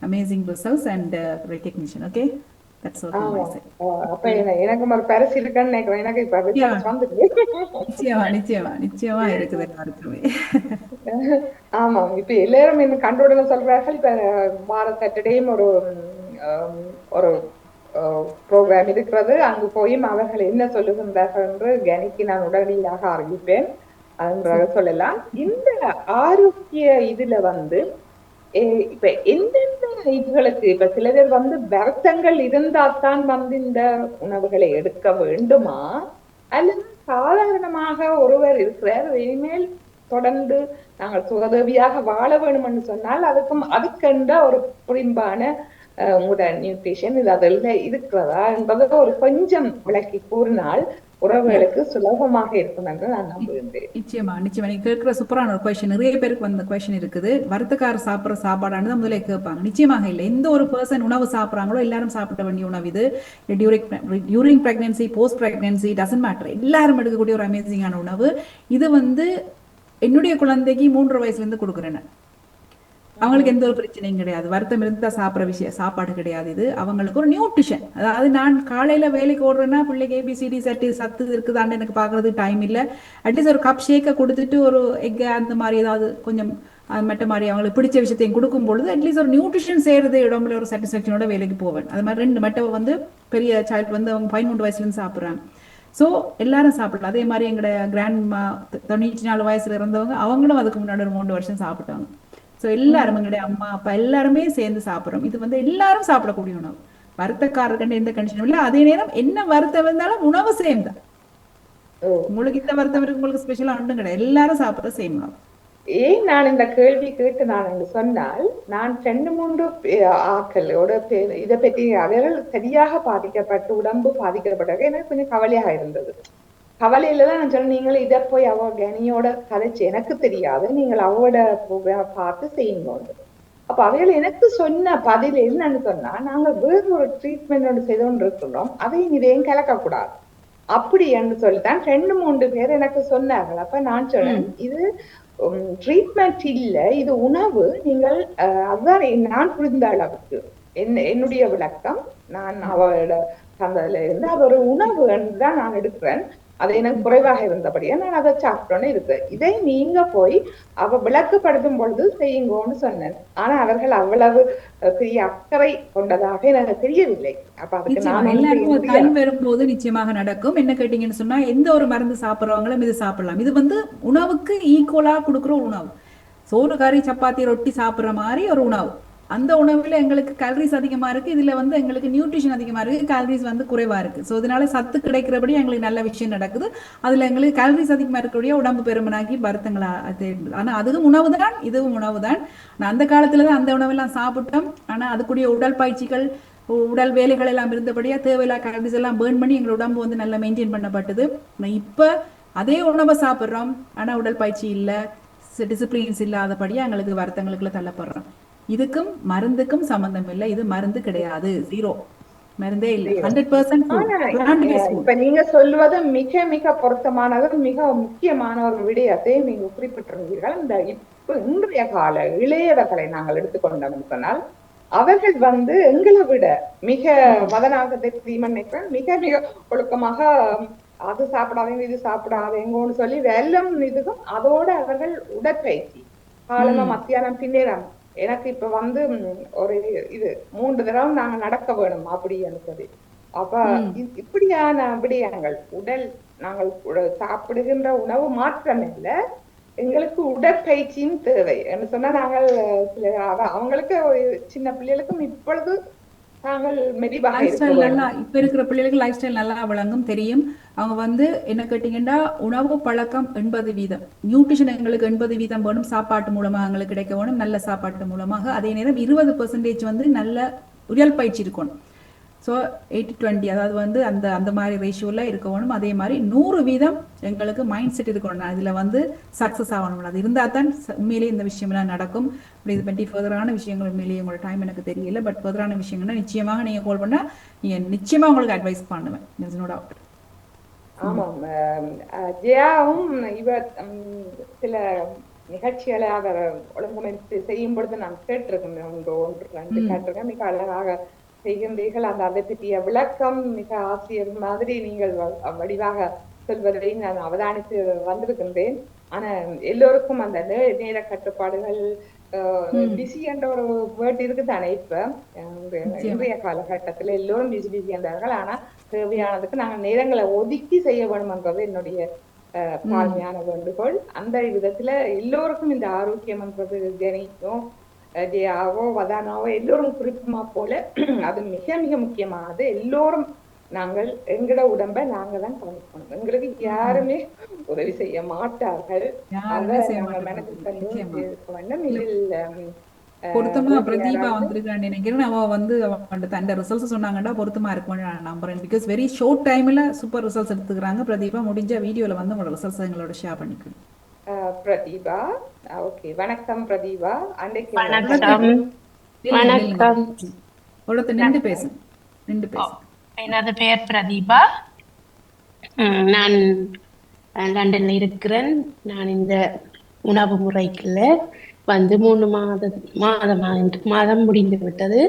amazing results and recognition. Okay, that's all from my side. அப்ப எனக்கு ஒரு பரிசு இருக்குன்னு நினைக்கிறேன். எனக்கு இப்ப நிச்சயமா இருக்குது எல்லாருக்குமே. ஆமா, இப்ப எல்லாரும் என்ன கண்டுடன சொல்றார்கள். இப்ப வார சாட்டர்டேயும் ஒரு ப்ரோக்ராம் இருக்கிறது. அங்கு போயும் அவர்கள் என்ன சொல்லுகின்றார்கள் என்று கணிக்கு நான் உடனடியாக அறிவிப்பேன் அதுன்றாக சொல்லலாம். இந்த ஆரோக்கிய இதுல இப்ப எந்தெந்த இதுகளுக்கு இப்ப சில பேர் வருத்தங்கள் இருந்தால்தான் இந்த உணவுகளை எடுக்க வேண்டுமா, அல்லது சாதாரணமாக ஒருவர் இருக்கிறார் இனிமேல் தொடர்ந்து நாங்கள் சுகதேவியாக வாழ வேண்டும் என்று சொன்னால் அதுக்கென்ற ஒரு புரிம்பான உங்களோட நியூட்ரிஷன் இது அதெல்லாம் இருக்கிறதா என்பதை ஒரு கொஞ்சம் விளக்கி கூறினால் உறவுகளுக்கு சுலபமாக இருக்கும் என்று நான் நம்புகின்றேன். நிச்சயமா நீங்க கேட்கிற சூப்பரான ஒரு கொஸ்டின். நிறைய பேருக்கு வந்த கொஸ்டின் இருக்குது. வருத்தக்கார சாப்பிட்ற சாப்பாடானது முதல்ல கேட்பாங்க. நிச்சயமாக இல்லை. எந்த ஒரு பர்சன் உணவு சாப்பிட்றாங்களோ எல்லாரும் சாப்பிட வேண்டிய உணவு இது. During pregnancy, post pregnancy, doesn't matter, எல்லாரும் எடுக்கக்கூடிய ஒரு அமேசிங்கான உணவு இது. என்னுடைய குழந்தைக்கு 3 வயசுல இருந்து கொடுக்குறேன். அவங்களுக்கு எந்த ஒரு பிரச்சனையும் கிடையாது. வருத்தம் இருந்தா சாப்பிட்ற சாப்பாடு கிடையாது. இது அவங்களுக்கு ஒரு நியூட்ரிஷன். அதாவது நான் காலையில வேலைக்கு ஓடுறேன்னா பிள்ளைக்கு ABCD சத்து இருக்குதான்னு எனக்கு பாக்குறதுக்கு டைம் இல்லை. அட்லீஸ்ட் ஒரு கப் ஷேக்கை கொடுத்துட்டு ஒரு எக் அந்த மாதிரி ஏதாவது கொஞ்சம் மற்ற மாதிரி அவங்களுக்கு பிடிச்ச விஷயத்தையும் கொடுக்கும் பொழுது அட்லீஸ்ட் ஒரு நியூட்ரிஷன் செய்யறது இடம்புல ஒரு சாட்டிஸ்ஃபேக்ஷனோட வேலைக்கு போவேன். அது மாதிரி 2 மட்டை பெரிய சைல்டு அவங்க 13 வயசுல இருந்து சாப்பிட்றாங்க. ஸோ எல்லாரும் சாப்பிடலாம். அதே மாதிரி எங்களோட கிராண்ட்மா 94 வயசுல இருந்தவங்க அவங்களும் அதுக்கு முன்னாடி ஒரு 3 வருஷம் சாப்பிட்டாங்க. ஸோ எல்லாரும் எங்களுடைய அம்மா அப்பா எல்லாருமே சேர்ந்து சாப்பிட்றோம். இது எல்லாரும் சாப்பிடக்கூடிய உணவு. வருத்தக்காரர்கள் எந்த கண்டிஷனும் இல்லை. அதே நேரம் என்ன வருத்தம் இருந்தாலும் உணவு சேம் தான். உங்களுக்கு இந்த வருத்தம் இருக்கு, உங்களுக்கு ஸ்பெஷலா ஒன்றும் கிடையாது. எல்லாரும் சாப்பிட்ற சேம் உணவு. ஏன் நான் இந்த கேள்வி கேட்டு நான் சொன்னால், நான் 2-3 ஆக்களோட இதை பற்றி அவர்கள் சரியாக பாதிக்கப்பட்டு உடம்பு பாதிக்கப்பட்டாங்க. எனக்கு கொஞ்சம் கவலையாக இருந்தது. கவலையில தான் நான் சொன்னேன், நீங்கள் இதை போய் அவ கனியோட கதைச்சு எனக்கு தெரியாது, நீங்கள் அவட ப்ரோக்ராம் பார்த்து செய்யுங்க. அப்ப அவைகள் எனக்கு சொன்ன பதில் என்னன்னு சொன்னா, நாங்கள் வேறு ஒரு ட்ரீட்மெண்ட் செய்து கொண்டு இருக்கிறோம், அதையும் இதையும் கலக்கக்கூடாது அப்படி என்று சொல்லித்தான் 2-3 பேர் எனக்கு சொன்னார்கள். அப்ப நான் சொன்னேன், இது ட்ரீட்மெண்ட் இல்ல, இது உணவு. நீங்கள் அதுதான் நான் புரிந்த அளவுக்கு என்னுடைய விளக்கம். நான் அவளோட சந்ததில இருந்து அது ஒரு உணவு என்றுதான் நான் எடுக்கிறேன். அது எனக்கு குறைவாக இருந்தபடியா நான் அதை சாப்பிட்டோன்னு இருக்கு. இதை நீங்க போய் அவ விளக்குப்படுத்தும் பொழுது செய்யுங்கன்னு சொன்னேன். ஆனா அவர்கள் அவ்வளவு பெரிய அக்கறை கொண்டதாக எனக்கு தெரியவில்லை. அப்ப அதுக்கு எல்லாருக்கும் டைம் வரும்போது நிச்சயமாக நடக்கும். என்ன கேட்டீங்கன்னு சொன்னா, எந்த ஒரு மருந்து சாப்பிட்றவங்களும் இது சாப்பிடலாம். இது உணவுக்கு ஈக்குவலா கொடுக்குற உணவு. சோறு கறி சப்பாத்தி ரொட்டி சாப்பிட்ற மாதிரி ஒரு உணவு. அந்த உணவுல எங்களுக்கு கேலரிஸ் அதிகமா இருக்கு. இதுல எங்களுக்கு நியூட்ரிஷன் அதிகமா இருக்கு, கேலரிஸ் குறைவா இருக்கு. ஸோ இதனால சத்து கிடைக்கிறபடி எங்களுக்கு நல்ல விஷயம் நடக்குது. அதுல எங்களுக்கு கேலரிஸ் அதிகமா இருக்கக்கூடிய உடம்பு பெருமனாக்கி வருத்தங்களா. ஆனா அதுவும் உணவு தான், இதுவும் உணவு தான். நான் அந்த காலத்துலதான் அந்த உணவெல்லாம் சாப்பிட்டோம். ஆனா அதுக்குரிய உடல் பயிற்சிகள், உடல் வேலைகள் எல்லாம் இருந்தபடியா தேவையில்லா கேலரிஸ் எல்லாம் பேர்ன் பண்ணி எங்களோட உடம்பு நல்லா மெயின்டைன் பண்ணப்பட்டது. இப்ப அதே உணவை சாப்பிட்றோம், ஆனா உடல் பயிற்சி இல்ல, டிசிப்ளின்ஸ் இல்லாதபடியா எங்களுக்கு வருத்தங்களுக்குள்ள தள்ளப்படுறோம். இதுக்கும் மருந்துக்கும் சம்பந்தம் இல்லை. இது மருந்து கிடையாது, 0 மருந்தே இல்லை, 100%. இப்ப நீங்க சொல்வது மிக மிக பொருத்தமானது, மிக முக்கியமான ஒரு விடயத்தை நீங்க குறிப்பிட்டிருந்தீர்கள். இந்த இப்ப இன்றைய கால இளையவர்களை நாங்கள் எடுத்துக்கொண்டோம் சொன்னால், அவர்கள் எங்களை விட மிக மதனாகத்தை நினைக்கிறேன், மிக மிக ஒழுக்கமாக அது சாப்பிடாதீங்க இது சாப்பிடாதீங்கன்னு சொல்லி வெல்லம் இதுக்கும் அதோட அவர்கள் உடற்பயிற்சி காலமா மத்தியானம் பின்னேறாங்க. எனக்கு இப்ப ஒரு இது 3 தடவை நாங்க நடக்க வேணும் அப்படின்னு சொல்லி. அப்ப இப்படியான விடயங்கள் உடல் நாங்கள் சாப்பிடுகின்ற உணவு மாற்றம் இல்லை, எங்களுக்கு உடற்பயிற்சியும் தேவை என்று சொன்னா, நாங்கள் அவங்களுக்கு சின்ன பிள்ளைகளுக்கும் இப்பொழுது நாங்கள் மெதிவாக இப்ப இருக்கிற பிள்ளைகளுக்கு லைஃப் ஸ்டைல் நல்லா வழங்கும் தெரியும். அவங்க என்ன கேட்டீங்கன்னா, உணவு பழக்கம் 80%, நியூட்ரிஷன் எங்களுக்கு 80% வேணும். சாப்பாட்டு மூலமாக எங்களுக்கு கிடைக்க வேணும், நல்ல சாப்பாட்டு மூலமாக. அதே நேரம் 20% நல்ல உடல் பயிற்சி இருக்கணும். ஸோ 80-20 அதாவது வந்து அந்த அந்த மாதிரி ரேஷியோவில் இருக்கணும். அதே மாதிரி 100% எங்களுக்கு மைண்ட் செட் இருக்கணும். அதில் வந்து சக்ஸஸ் ஆகணும். அது இருந்தால் தான் உண்மையிலேயே இந்த விஷயம்லாம் நடக்கும். அப்படி இது பற்றி ஃபர்தரான விஷயங்கள் உண்மையிலேயே உங்களோட டைம் எனக்கு தெரியல. பட் ஃபர்தரான விஷயங்கள்னா நிச்சயமாக நீங்கள் கால் பண்ணால் நீங்கள் நிச்சயமாக உங்களுக்கு அட்வைஸ் பண்ணுவேன். No doubt. ஆமாம். ஜெயாவும் இவர் சில நிகழ்ச்சிகளை அவர் ஒழுங்கமைத்து செய்யும் பொழுது நான் கேட்டிருக்கேன். ஒன்று ரெண்டு கேட்டிருக்கேன். மிக அழகாக செய்கின்றீர்கள். அதை பற்றிய விளக்கம் மிக ஆசிரியர் மாதிரி நீங்கள் வடிவாக சொல்வதை நான் அவதானித்து வந்திருக்கின்றேன். ஆனா எல்லோருக்கும் அந்த நேர கட்டுப்பாடுகள் பிஸி என்ற ஒரு வேர்ட் இருக்குதானே இப்ப இன்றைய காலகட்டத்துல எல்லோரும் பிஸி என்றார்கள். ஆனா தேவையானதுக்கு நாங்கள் நேரங்களை ஒதுக்கி செய்ய வேணும்ன்றது என்னுடைய தாழ்மையான வேண்டுகோள். அந்த விதத்துல எல்லோருக்கும் இந்த ஆரோக்கியம்ன்றது ஜெனிக்கும் ஜெயாவோ வதானாவோ எல்லோரும் குறிப்புமா போல அது மிக மிக முக்கியமானது. எல்லோரும் நாங்கள் எங்கட உடம்பை நாங்க தான் கவனிக்கணும். எங்களுக்கு யாருமே உதவி செய்ய மாட்டார்கள். பொருத்தமா பிரதீபா வந்திருக்கான்னு நினைக்கிறேன். அவ வந்து தன் ரிசல்ட்ஸ் சொன்னாங்கன்னா பொருத்தமா இருக்கும்னு நான் நம்புறேன். பிகாஸ் வெரி ஷார்ட் டைம்ல சூப்பர் ரிசல்ட்ஸ் எடுத்துக்கிறாங்க. பிரதீபா முடிஞ்ச வீடியோல வந்து உங்களோட ரிசல்ட்ஸ் எங்களோட ஷேர் பண்ணிக்கணும். பிரதீபா ஓகே. வணக்கம் பிரதீபா. அன்றைக்கு வணக்கம். நின்று பேசுங்க. எனது பெயர் பிரதீபா. நான் லண்டன்ல இருக்கிறேன். நான் இந்த உணவு முறைக்குள்ள வந்து 3 மாதம் முடிந்து விட்டது.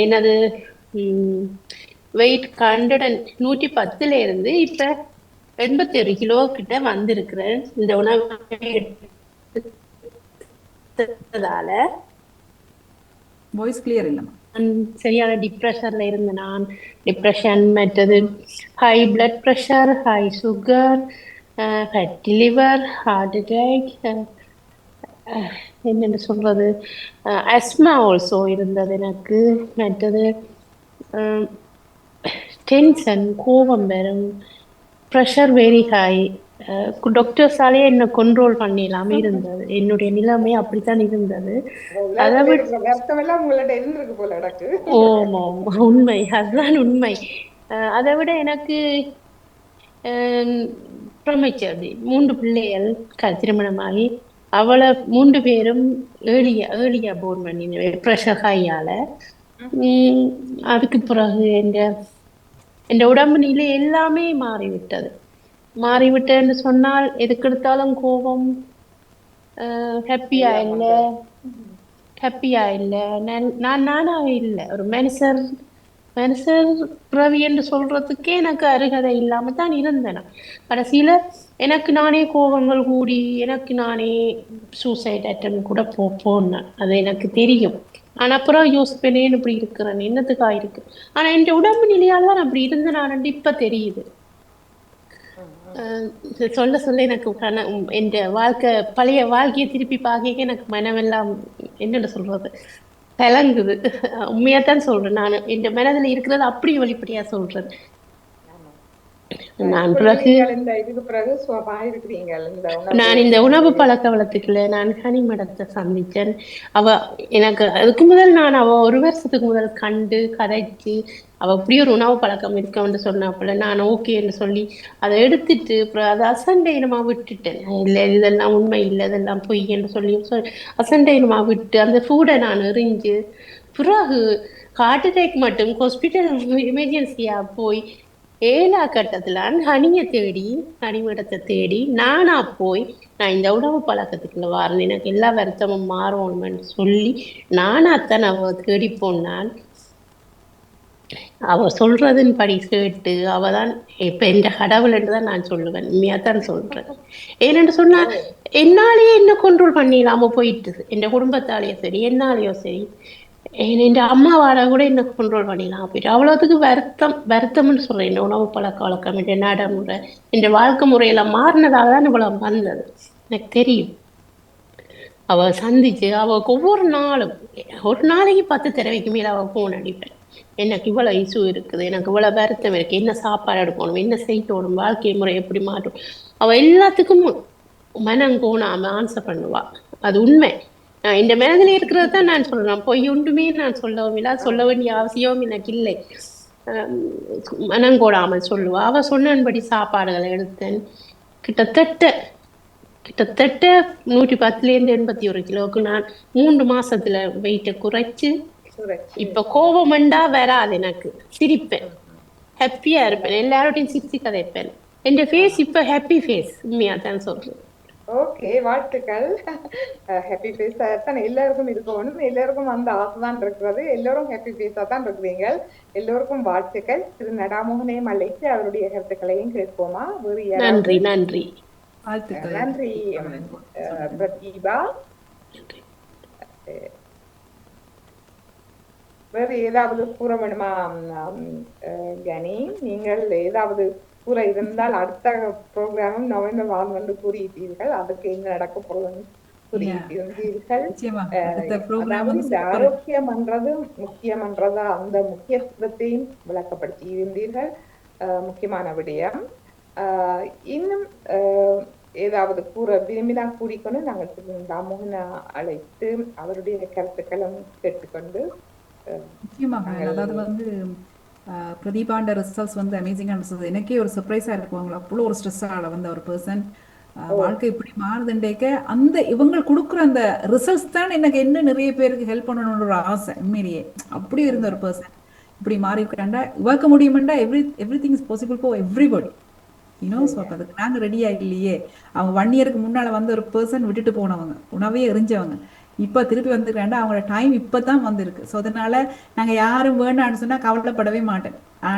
எனது வெயிட் 110 இருந்து இப்ப 81 கிலோ கிட்ட வந்திருக்கிறேன். இந்த உணவு வாய்ஸ் கிளியர் இல்லைம்மா. சரியான டிப்ரெஷன்ல இருந்த நான் டிப்ரெஷன் மற்றது high blood pressure, high sugar, fatty liver, heart attack, என்னென்னு சொல்றது, அஸ்மா ஆல்சோ இருந்தது எனக்கு. மற்றது டென்ஷன், கோபம் வரும், ப்ரெஷர் வெரி ஹை. டாக்டர்ஸாலே என்ன கண்ட்ரோல் பண்ணிடலாம இருந்தது. என்னுடைய நிலைமை அப்படித்தான் இருந்தது. ஓமா உண்மை, அதுதான் உண்மை. அதை விட எனக்கு பிரமிச்சது 3 பிள்ளைகள் திருமணமாகி அவளை 3 பேரும் ஏர்லியா போன் பண்ணினேன் ப்ரெஷர் ஹையால. அதுக்கு பிறகு என் உடம்பு நிலை எல்லாமே மாறிவிட்டேன்னு சொன்னால் எதுக்கெடுத்தாலும் கோபம், ஹாப்பியா இல்லை, நானாவே இல்லை. ஒரு மனுஷர் பிறவி என்று சொல்றதுக்கே எனக்கு அருகதை இல்லாம தான் இருந்தேன். கடைசியில எனக்கு நானே கோபங்கள் கூடி எனக்கு நானே சூசைட் அட்டம் கூட போனேன். அது எனக்கு தெரியும். ஆனா அப்புறம் யோசிப்பேனே இப்படி இருக்கிறேன், என்னத்துக்கா இருக்கு. ஆனா என் உடம்பு நிலையால தான் அப்படி இருந்தேன். இப்ப தெரியுது. சொல்ல எனக்கு என் பழைய வாழ்க்கையை திருப்பி பார்க்க எனக்கு மனமெல்லாம் என்னென்ன சொல்றது கலங்குது. உண்மையாத்தான் சொல்றேன். நான் என் மனதில் இருக்கிறது அப்படி வெளிப்படையா சொல்றேன். நான் இந்த உணவு பழக்க வளத்துக்குள்ள நான் ஹனி மேடத்தை சந்திச்சேன். அவ எனக்கு அதுக்கு முதல் அவ 1 வருஷத்துக்கு முதல் கண்டு கதைச்சு அவ இப்படி ஒரு உணவு பழக்கம் இருக்கன்னு சொன்னாப்புல நான் ஓகேன்னு சொல்லி அதை எடுத்துட்டு அப்புறம் அதை அசண்டைனமா விட்டுட்டேன். இல்லை இதெல்லாம் உண்மை இல்லை, இதெல்லாம் பொய்ன்னு சொல்லி அசண்டைனமா விட்டு அந்த ஃபுட்டை நான் எறிஞ்சு பிறகு ஹார்ட் அட்டாக் மட்டும் ஹாஸ்பிட்டல் எமர்ஜென்சியா போய் 7 கட்டத்துல ஹனிமேடத்தை தேடி நானா போய் நான் இந்த உணவு பழக்கத்துக்குள்ள வரேன், எனக்கு எல்லா வருத்தமும் மாறணும்னு சொல்லி நானாத்தான் அவ தேடி போனான். அவ சொல்றதுன்னு படி கேட்டு அவதான் இப்ப எந்த கடவுள் என்றுதான் நான் சொல்லுவேன். உண்மையாத்தான் சொல்றேன். ஏனென்று சொன்னா என்னாலேயே என்ன கண்ட்ரோல் பண்ணிடலாம போயிட்டு என் குடும்பத்தாலேயோ சரி என்னாலேயோ சரி என் அம்மாவாட கூட என்ன கண்ட்ரோல் பண்ணிடலாம் போயிட்டு அவ்வளவுக்கு வருத்தம்னு சொல்றேன். இந்த உணவு பழக்க வழக்கம், இந்த நடைமுறை, இந்த வாழ்க்கை முறையெல்லாம் மாறினதாலதான் இவ்வளவு வந்தது எனக்கு தெரியும். அவ சந்திச்சு அவளுக்கு ஒவ்வொரு நாளும் ஒரு நாளைக்கு 10 தடவைக்கு மேல அவ போன் அடிப்பேன். எனக்கு இவ்வளவு இஷ்யூ இருக்குது, எனக்கு இவ்வளவு வருத்தம் இருக்கு, என்ன சாப்பாடு எடுக்கணும், என்ன செய்யணும், வாழ்க்கை முறை எப்படி மாற்றும், அவ எல்லாத்துக்கும் மனம் கோணாம ஆன்சர் பண்ணுவா. அது உண்மை. இந்த மனதில் இருக்கிறது தான் நான் சொல்றேன். பொய் ஒன்றுமே நான் சொல்லவும் இல்லை, சொல்ல வேண்டிய அவசியமும் எனக்கு இல்லை. மனங்கோடாமல் சொல்லுவா. அவ சொன்னபடி சாப்பாடுகளை எடுத்தேன். கிட்டத்தட்ட 110-81 கிலோவுக்கு நான் 3 மாசத்துல வெயிட்டை குறைச்சு, இப்ப கோபமண்டா வராது, எனக்கு சிரிப்பேன், ஹாப்பியா இருப்பேன், எல்லாரோடையும் சிரிச்சு கதைப்பேன். என் ஃபேஸ் இப்ப ஹாப்பி ஃபேஸ், உண்மையா தான் சொல்றேன். ஓகே, வாழ்த்துக்கள். ஹாப்பி ஃபேஸா தான் எல்லாருக்கும் இருக்கணும். எல்லாருக்கும் அந்த ஆசை தான் இருக்கிறது. எல்லாரும் ஹாப்பி ஃபேஸா தான் இருக்கிறீங்க. எல்லோருக்கும் வாழ்த்துக்கள். திரு நடாமோகனையும் அழைத்து அவருடைய கருத்துக்களையும் கேட்போமா? நன்றி நன்றி நன்றி பிரதீபா. வேறு ஏதாவது கூற வேணுமா கனி? நீங்கள் ஏதாவது கூற இருந்தால் அடுத்த ப்ரோக்ராமும் நவம்பர் 1 வந்து கூறியிருப்பீர்கள். அதுக்கு என்ன நடக்க போகுதுன்னு கூறியிருப்பீர்கள். இந்த ஆரோக்கியம் என்றது முக்கியமன்றதா, அந்த முக்கியத்துவத்தையும் விளக்கப்படுத்தி இருந்தீர்கள். முக்கியமான விடயம். இன்னும் ஏதாவது கூற விரும்பினா கூறிக்கொண்டு நாங்கள் ராமோகனை அழைத்து அவருடைய கருத்துக்களும் கேட்டுக்கொண்டு நிச்சயமாக. அதாவது வந்து பிரதீபாண்ட ரிசல்ட்ஸ் வந்து அமேசிங்கான ரிசல்ட்ஸ். எனக்கே ஒரு சர்ப்ரைஸா இருக்கும். அவங்களை அவ்வளோ ஒரு ஸ்ட்ரெஸ்ஸாக வந்த ஒரு பர்சன் வாழ்க்கை இப்படி மாறுதுண்டேக்க அந்த இவங்க கொடுக்குற அந்த ரிசல்ட்ஸ் தான் எனக்கு என்ன நிறைய பேருக்கு ஹெல்ப் பண்ணணும்னு ஒரு ஆசை. உண்மையிலேயே அப்படி இருந்த ஒரு பர்சன் இப்படி மாறி இருக்காண்டா, இவக்க முடியுமெண்டா everything is possible for everybody. So அதுக்கு நாங்கள் ரெடியா இல்லையே. அவங்க 1 இயருக்கு முன்னால வந்து ஒரு பர்சன் விட்டுட்டு போனவங்க, உணவே எரிஞ்சவங்க, இப்போ திருப்பி வந்துருக்காண்டா அவங்களோட டைம் இப்போ தான் வந்திருக்கு. ஸோ அதனால நாங்கள் யாரும் வேண்டான்னு சொன்னால் கவலைப்படவே மாட்டேன்.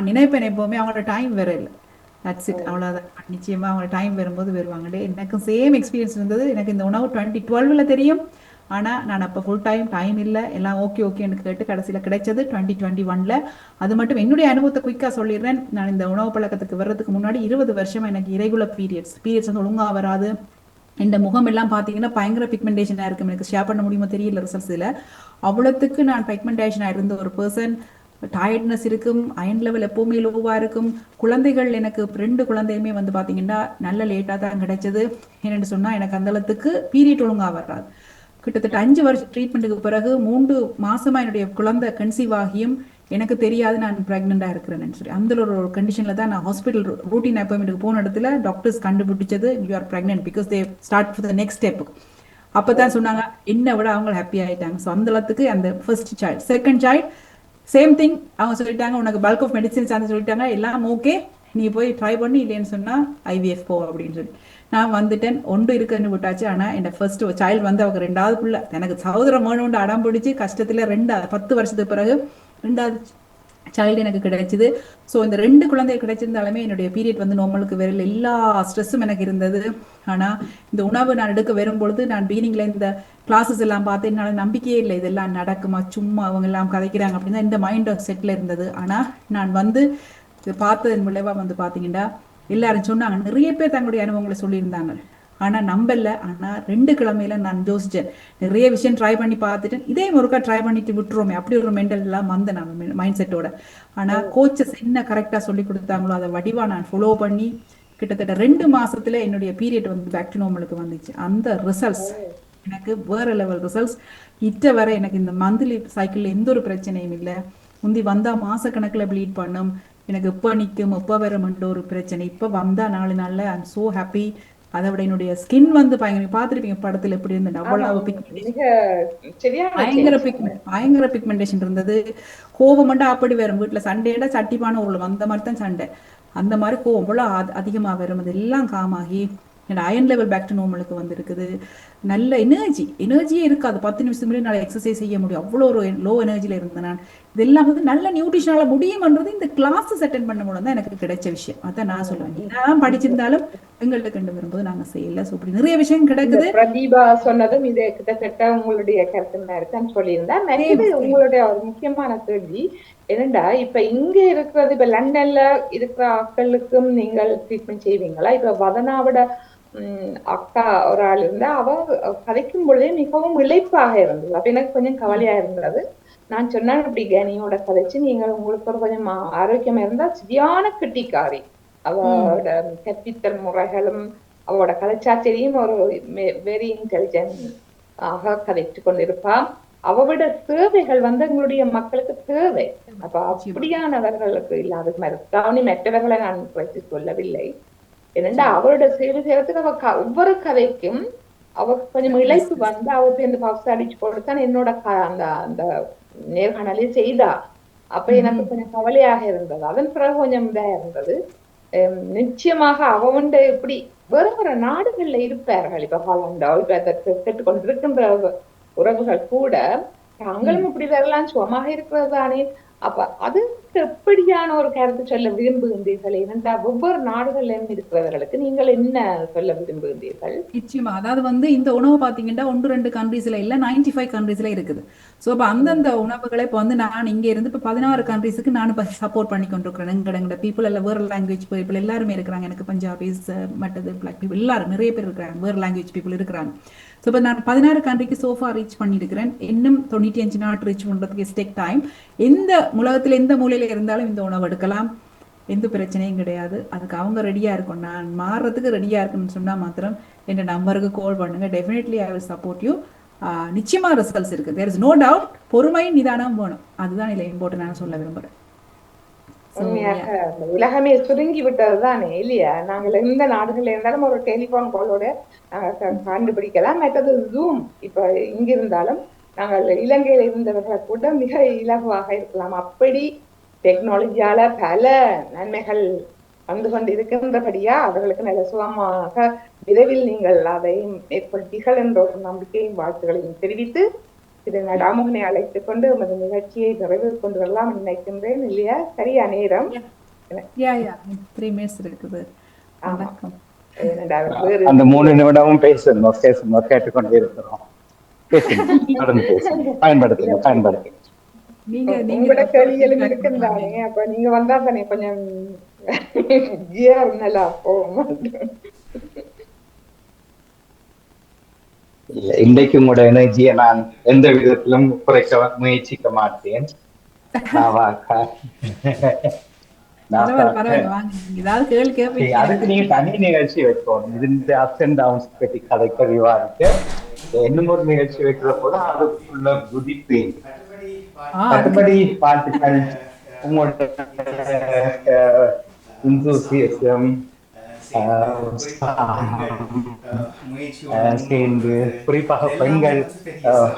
நினைப்பேன் எப்போவுமே அவங்களோட டைம் வேற இல்லை. தட்ஸ் இட், அவ்வளோதான். நிச்சயமாக அவங்களோட டைம் வரும்போது வருவாங்கடே. எனக்கும் சேம் எக்ஸ்பீரியன்ஸ் இருந்தது. எனக்கு இந்த உணவு 2012 தெரியும். ஆனால் நான் அப்போ ஃபுல் டைம் இல்லை, எல்லாம் ஓகேன்னு கேட்டு கடைசியில் கிடைச்சது 2021. அது மட்டும் என்னுடைய அனுபவத்தை குயிக்காக சொல்லிடுறேன். நான் இந்த உணவு பழக்கத்துக்கு வர்றதுக்கு முன்னாடி 20 வருஷமா எனக்கு இரெகுலர் பீரியட்ஸ் வந்து ஒழுங்காக வராது. இந்த முகம் எல்லாம் பார்த்தீங்கன்னா பயங்கர பிக்மெண்டேஷனாக இருக்கும். எனக்கு ஷேர் பண்ண முடியுமோ தெரியல ரிசல்ட்ஸில். அவ்வளோத்துக்கு நான் பிக்மெண்டேஷனாக இருந்த ஒரு பர்சன். டயர்ட்னஸ் இருக்கும், அயன் லெவல் எப்போவுமே லோவாக இருக்கும். குழந்தைகள் எனக்கு 2 குழந்தையுமே வந்து பார்த்தீங்கன்னா நல்ல லேட்டாக தான் கிடைச்சது. என்னென்னு சொன்னால் எனக்கு அந்தளத்துக்கு பீரியட் ஒழுங்காக வராது. கிட்டத்தட்ட 5 வருஷம் ட்ரீட்மெண்ட்டுக்கு பிறகு 3 மாசமா என்னுடைய குழந்தை கன்சீவ் ஆகியும் எனக்கு தெரியாது நான் ப்ரெக்னெண்டாக இருக்கிறேன்னு சொல்லி. அந்த ஒரு கண்டிஷனில் தான் நான் ஹாஸ்பிட்டல் ரூட்டீன் அப்பாயின்மெண்ட்டுக்கு போன இடத்துல டாக்டர்ஸ் கண்டுபிடிச்சது you are pregnant because they start for the next step. அப்போ தான் சொன்னாங்க, என்னை விட அவங்க ஹாப்பி ஆகிட்டாங்க. ஸோ அந்த அளவுக்கு அந்த first child. Second child same thing. அவங்க சொல்லிட்டாங்க, உனக்கு பல்க் ஆஃப் மெடிசின்ஸ் அந்த சொல்லிட்டாங்க, எல்லாம் ஓகே, நீ போய் ட்ரை பண்ணி, இல்லைன்னு சொன்னால் IVF போ அப்படின்னு சொல்லி நான் வந்துட்டேன். ஒன்று இருக்குன்னு விட்டாச்சு. ஆனால் என் ஃபர்ஸ்ட் சைல்டு வந்து அவங்க 2வது பிள்ளை. எனக்கு சகோதரம் வேணும்னு அடம் பிடிச்சி கஷ்டத்தில் 10 வருஷத்துக்கு பிறகு 2வது சைல்டு எனக்கு கிடைச்சிது. ஸோ இந்த 2 குழந்தைகள் கிடைச்சிருந்தாலுமே என்னுடைய பீரியட் வந்து நார்மலுக்கு வரல. எல்லா ஸ்ட்ரெஸ்ஸும் எனக்கு இருந்தது. ஆனால் இந்த உணவு நான் எடுக்க வரும்பொழுது நான் பீனிங்ல இந்த கிளாஸஸ் எல்லாம் பார்த்து என்னால் நம்பிக்கையே இல்லை, இதெல்லாம் நடக்குமா, சும்மா அவங்க எல்லாம் கதைக்கிறாங்க அப்படின்னு இந்த மைண்ட் செட்டில் இருந்தது. ஆனால் நான் வந்து பார்த்ததன் விளைவாக வந்து பார்த்தீங்கன்னா எல்லாரும் சொன்னாங்க, நிறைய பேர் தங்களுடைய அனுபவங்களை சொல்லியிருந்தாங்க. ஆனால் நம்பல. ஆனால் 2 கிழமையில நான் யோசிச்சேன், நிறைய விஷயம் ட்ரை பண்ணி பார்த்துட்டேன், இதே ஒருக்கா ட்ரை பண்ணிட்டு விட்டுருவோமே, அப்படி ஒரு மென்டல் எல்லாம் வந்தேன் நான் மைண்ட் செட்டோட. ஆனால் கோச்சஸ் என்ன கரெக்டாக சொல்லி கொடுத்தாங்களோ அதை வடிவா நான் ஃபாலோ பண்ணி கிட்டத்தட்ட 2 மாசத்துல என்னுடைய பீரியட் வந்து பேக் டு நார்மலுக்கு வந்துச்சு. அந்த ரிசல்ட்ஸ் எனக்கு வேற லெவல் ரிசல்ட்ஸ். இட்ட வரை எனக்கு இந்த மந்த்லி சைக்கிள்ல எந்த ஒரு பிரச்சனையும் இல்லை. முந்தி வந்தா மாசக்கணக்கில் ப்ளீட் பண்ணும், எனக்கு எப்போ நிற்கும் எப்போ வரும்ன்ற ஒரு பிரச்சனை. இப்போ வந்தா 4 நாள்ல ஐ எம் சோ ஹாப்பி. அதை விட என்னுடைய ஸ்கின் வந்து பார்த்துருப்பீங்க படத்துல எப்படி இருந்தது, அவ்வளவு பயங்கர பிக்மெண்டேஷன் இருந்தது. கோவம் மட்டும் அப்படி வரும். வீட்டுல சண்டையிட சட்டிப்பான உருளும், அந்த மாதிரி தான் சண்டை. அந்த மாதிரி கோவம் அவ்வளவு அதிகமா வரும். அது எல்லாம் காமாகி என்னோட அயன் லெவல் பேக் டு நார்மலுக்கு வந்திருக்குது. நல்ல எனர்ஜியே இருக்காது. 10 நிமிஷம் முன்னாடி நான் எக்ஸசைஸ் செய்ய முடியும், அவ்வளோ ஒரு லோ எனர்ஜியில இருந்தேன் நான். இதெல்லாம் வந்து நல்ல நியூட்ரிஷனால முடியும்ன்றது இந்த கிளாஸஸ் அட்டென்ட் பண்ண மூலம் தான் எனக்கு கிடைச்ச விஷயம். அதான் நான் சொல்லுவேன், நான் படிச்சிருந்தாலும் எங்கள்கிட்ட கண்டு வரும்போது நாங்க செய்யல. ஸோ இப்படி நிறைய விஷயம் கிடைக்குது. பிரதீபா சொன்னதும் இது கிட்டத்தட்ட உங்களுடைய கருத்து சொல்லியிருந்தேன். உங்களுடைய ஒரு முக்கியமான கேள்வி என்னண்டா, இப்ப இங்க இருக்கிறது, இப்ப லண்டன்ல இருக்கிற ஆட்களுக்கும் நீங்கள் ட்ரீட்மெண்ட் செய்வீங்களா? இப்ப வதனாவோட அக்கா ஒரு ஆள் இருந்தா, அவ கதைக்கும் பொழுதே மிகவும் இழைப்பாக இருந்தது. அப்ப எனக்கு கொஞ்சம் கவலையா இருந்தது. நான் சொன்னேன், இப்படி கனியோட கதைச்சு நீங்க உங்களுக்கு ஒரு கொஞ்சம் ஆரோக்கியமா இருந்தா, சரியான கிட்டிக்காரி. அவளோட கற்பித்தல் முறைகளும் அவளோட கலைச்சாச்சரியும் ஒரு வெரி இன்டெலிஜென்ட் ஆக கதைச்சு கொண்டிருப்பா. அவவிட சேவைகள் வந்து எங்களுடைய மக்களுக்கு தேவை. அப்ப அப்படியானவர்களுக்கு இல்லாத மாதிரி மற்றவர்களை நான் பற்றி சொல்லவில்லை. ஏனென்றா அவரோட சேவை செய்யறதுக்கு ஒவ்வொரு கதைக்கும் அவ கொஞ்சம் இழைப்பு வந்து அவ இந்த பக்ஸ் அடிச்சு போட்டுத்தான் என்னோட அந்த அந்த நேர்காணலே செய்தா. அப்ப எனக்கு கொஞ்சம் கவலையாக இருந்தது. அதன் பிறகு கொஞ்சம் இதா இருந்தது. நிச்சயமாக அவன்ட இப்படி வேற வேற நாடுகள்ல இருப்பார்கள். இப்ப ஹாலண்டா இப்ப கேட்டுக்கொண்டிருக்கின்ற உறவுகள் கூட தாங்களும் இப்படி வரலாம் சுகமாக இருக்கிறது தானே. அப்ப அதுக்கு எப்படியான ஒரு கருத்து சொல்ல விரும்புகின்றீர்கள்? ஏனென்றால் ஒவ்வொரு நாடுகளிலும் இருக்கிறவர்களுக்கு நீங்கள் என்ன சொல்ல விரும்புகின்றீர்கள்? நிச்சயமா. அதாவது வந்து இந்த உணவு பாத்தீங்கன்னா 1-2 கண்ட்ரீஸ்ல இல்ல 95 கண்ட்ரீஸ்ல இருக்குது. சோ இப்ப அந்தந்த உணவுகளை இப்ப வந்து நான் இங்க இருந்து இப்ப 16 கண்ட்ரீஸுக்கு நான் இப்ப சப்போர்ட் பண்ணி கொண்டிருக்கிறேன். எங்கட பீப்புள் எல்லாம் வேற லாங்குவேஜ் பீப்புள் எல்லாருமே இருக்கிறாங்க. எனக்கு பஞ்சாபிஸ் மற்றது பிளாக் பீப்புள் எல்லாரும் நிறைய பேர் இருக்கிறாங்க. வேற லாங்குவேஜ் பீப்புள் இருக்கிறாங்க. ஸோ இப்போ நான் 16 கண்ட்ரிக்கு சோஃபா ரீச் பண்ணியிருக்கிறேன். இன்னும் 95 நாட்டு ரீச் பண்ணுறதுக்கு டேக் டைம். எந்த உலகத்தில் எந்த மூலையில இருந்தாலும் இந்த உணவு எடுக்கலாம், எந்த பிரச்சனையும் கிடையாது. அதுக்கு அவங்க ரெடியாக இருக்கும். நான் மாறுறதுக்கு ரெடியாக இருக்குன்னு சொன்னால் மாத்திரம் என் நம்பருக்கு கால் பண்ணுங்க. Definitely I will support you. நிச்சயமாக ரிசல்ட்ஸ் இருக்குது. There is no doubt. பொறுமை நிதானம் வேணும். அதுதான் இதில் இம்பார்ட்டன் நான் சொல்ல விரும்புகிறேன். உண்மையாக உலகமே சுருங்கி விட்டதுதானே இல்லையா? நாங்கள் எந்த நாடுகள்ல இருந்தாலும் ஒரு டெலிபோன் காலோட கண்டுபிடிக்கலாம். மற்றது ஜூம் இப்ப இங்கிருந்தாலும் நாங்கள் இலங்கையில இருந்தவர்கள் கூட மிக இலகுவாக இருக்கலாம். அப்படி டெக்னாலஜியால பல நன்மைகள் வந்து கொண்டு இருக்கின்றபடியா அவர்களுக்கு நல்ல சுகமாக விரைவில் நீங்கள் அதை மேற்கொள்வீர்கள் என்ற ஒரு நம்பிக்கையும் வாழ்த்துக்களையும் தெரிவித்து இதை நடாமுகனை அழைத்துக் கொண்டு உமது நிகழ்ச்சியை நிறைவு கொண்டு வரலாம் நினைக்கின்றேன். இல்லையா? சரியா நேரம் 3 minutes இருக்குது. அந்த 3 நிமிடமும் பேசணும் கேட்டுக்கொண்டே இருக்கிறோம். பயன்படுத்துங்க. உங்களோட கேள்விகளும் இருக்குந்தானே. அப்ப நீங்க வந்தா தானே கொஞ்சம் நல்லா போகும். இல்ல, இன்றைக்கு உங்களோட எனர்ஜியை நான் எந்த விதத்திலும் குறைக்க முயற்சிக்க மாட்டேன். அதுக்கு நீங்க தனி நிகழ்ச்சி வைக்கணும். இது அப்ஸ் அண்ட் டவுன்ஸ் பற்றி கதைக்க விவாதிக்க இன்னும் ஒரு நிகழ்ச்சி வைக்கிற போது அதுக்குள்ள குதிப்பேன். மற்றபடி வாழ்த்துக்கள். உங்களோட இன்தூசியம் சேர்ந்து குறிப்பாக பெண்கள்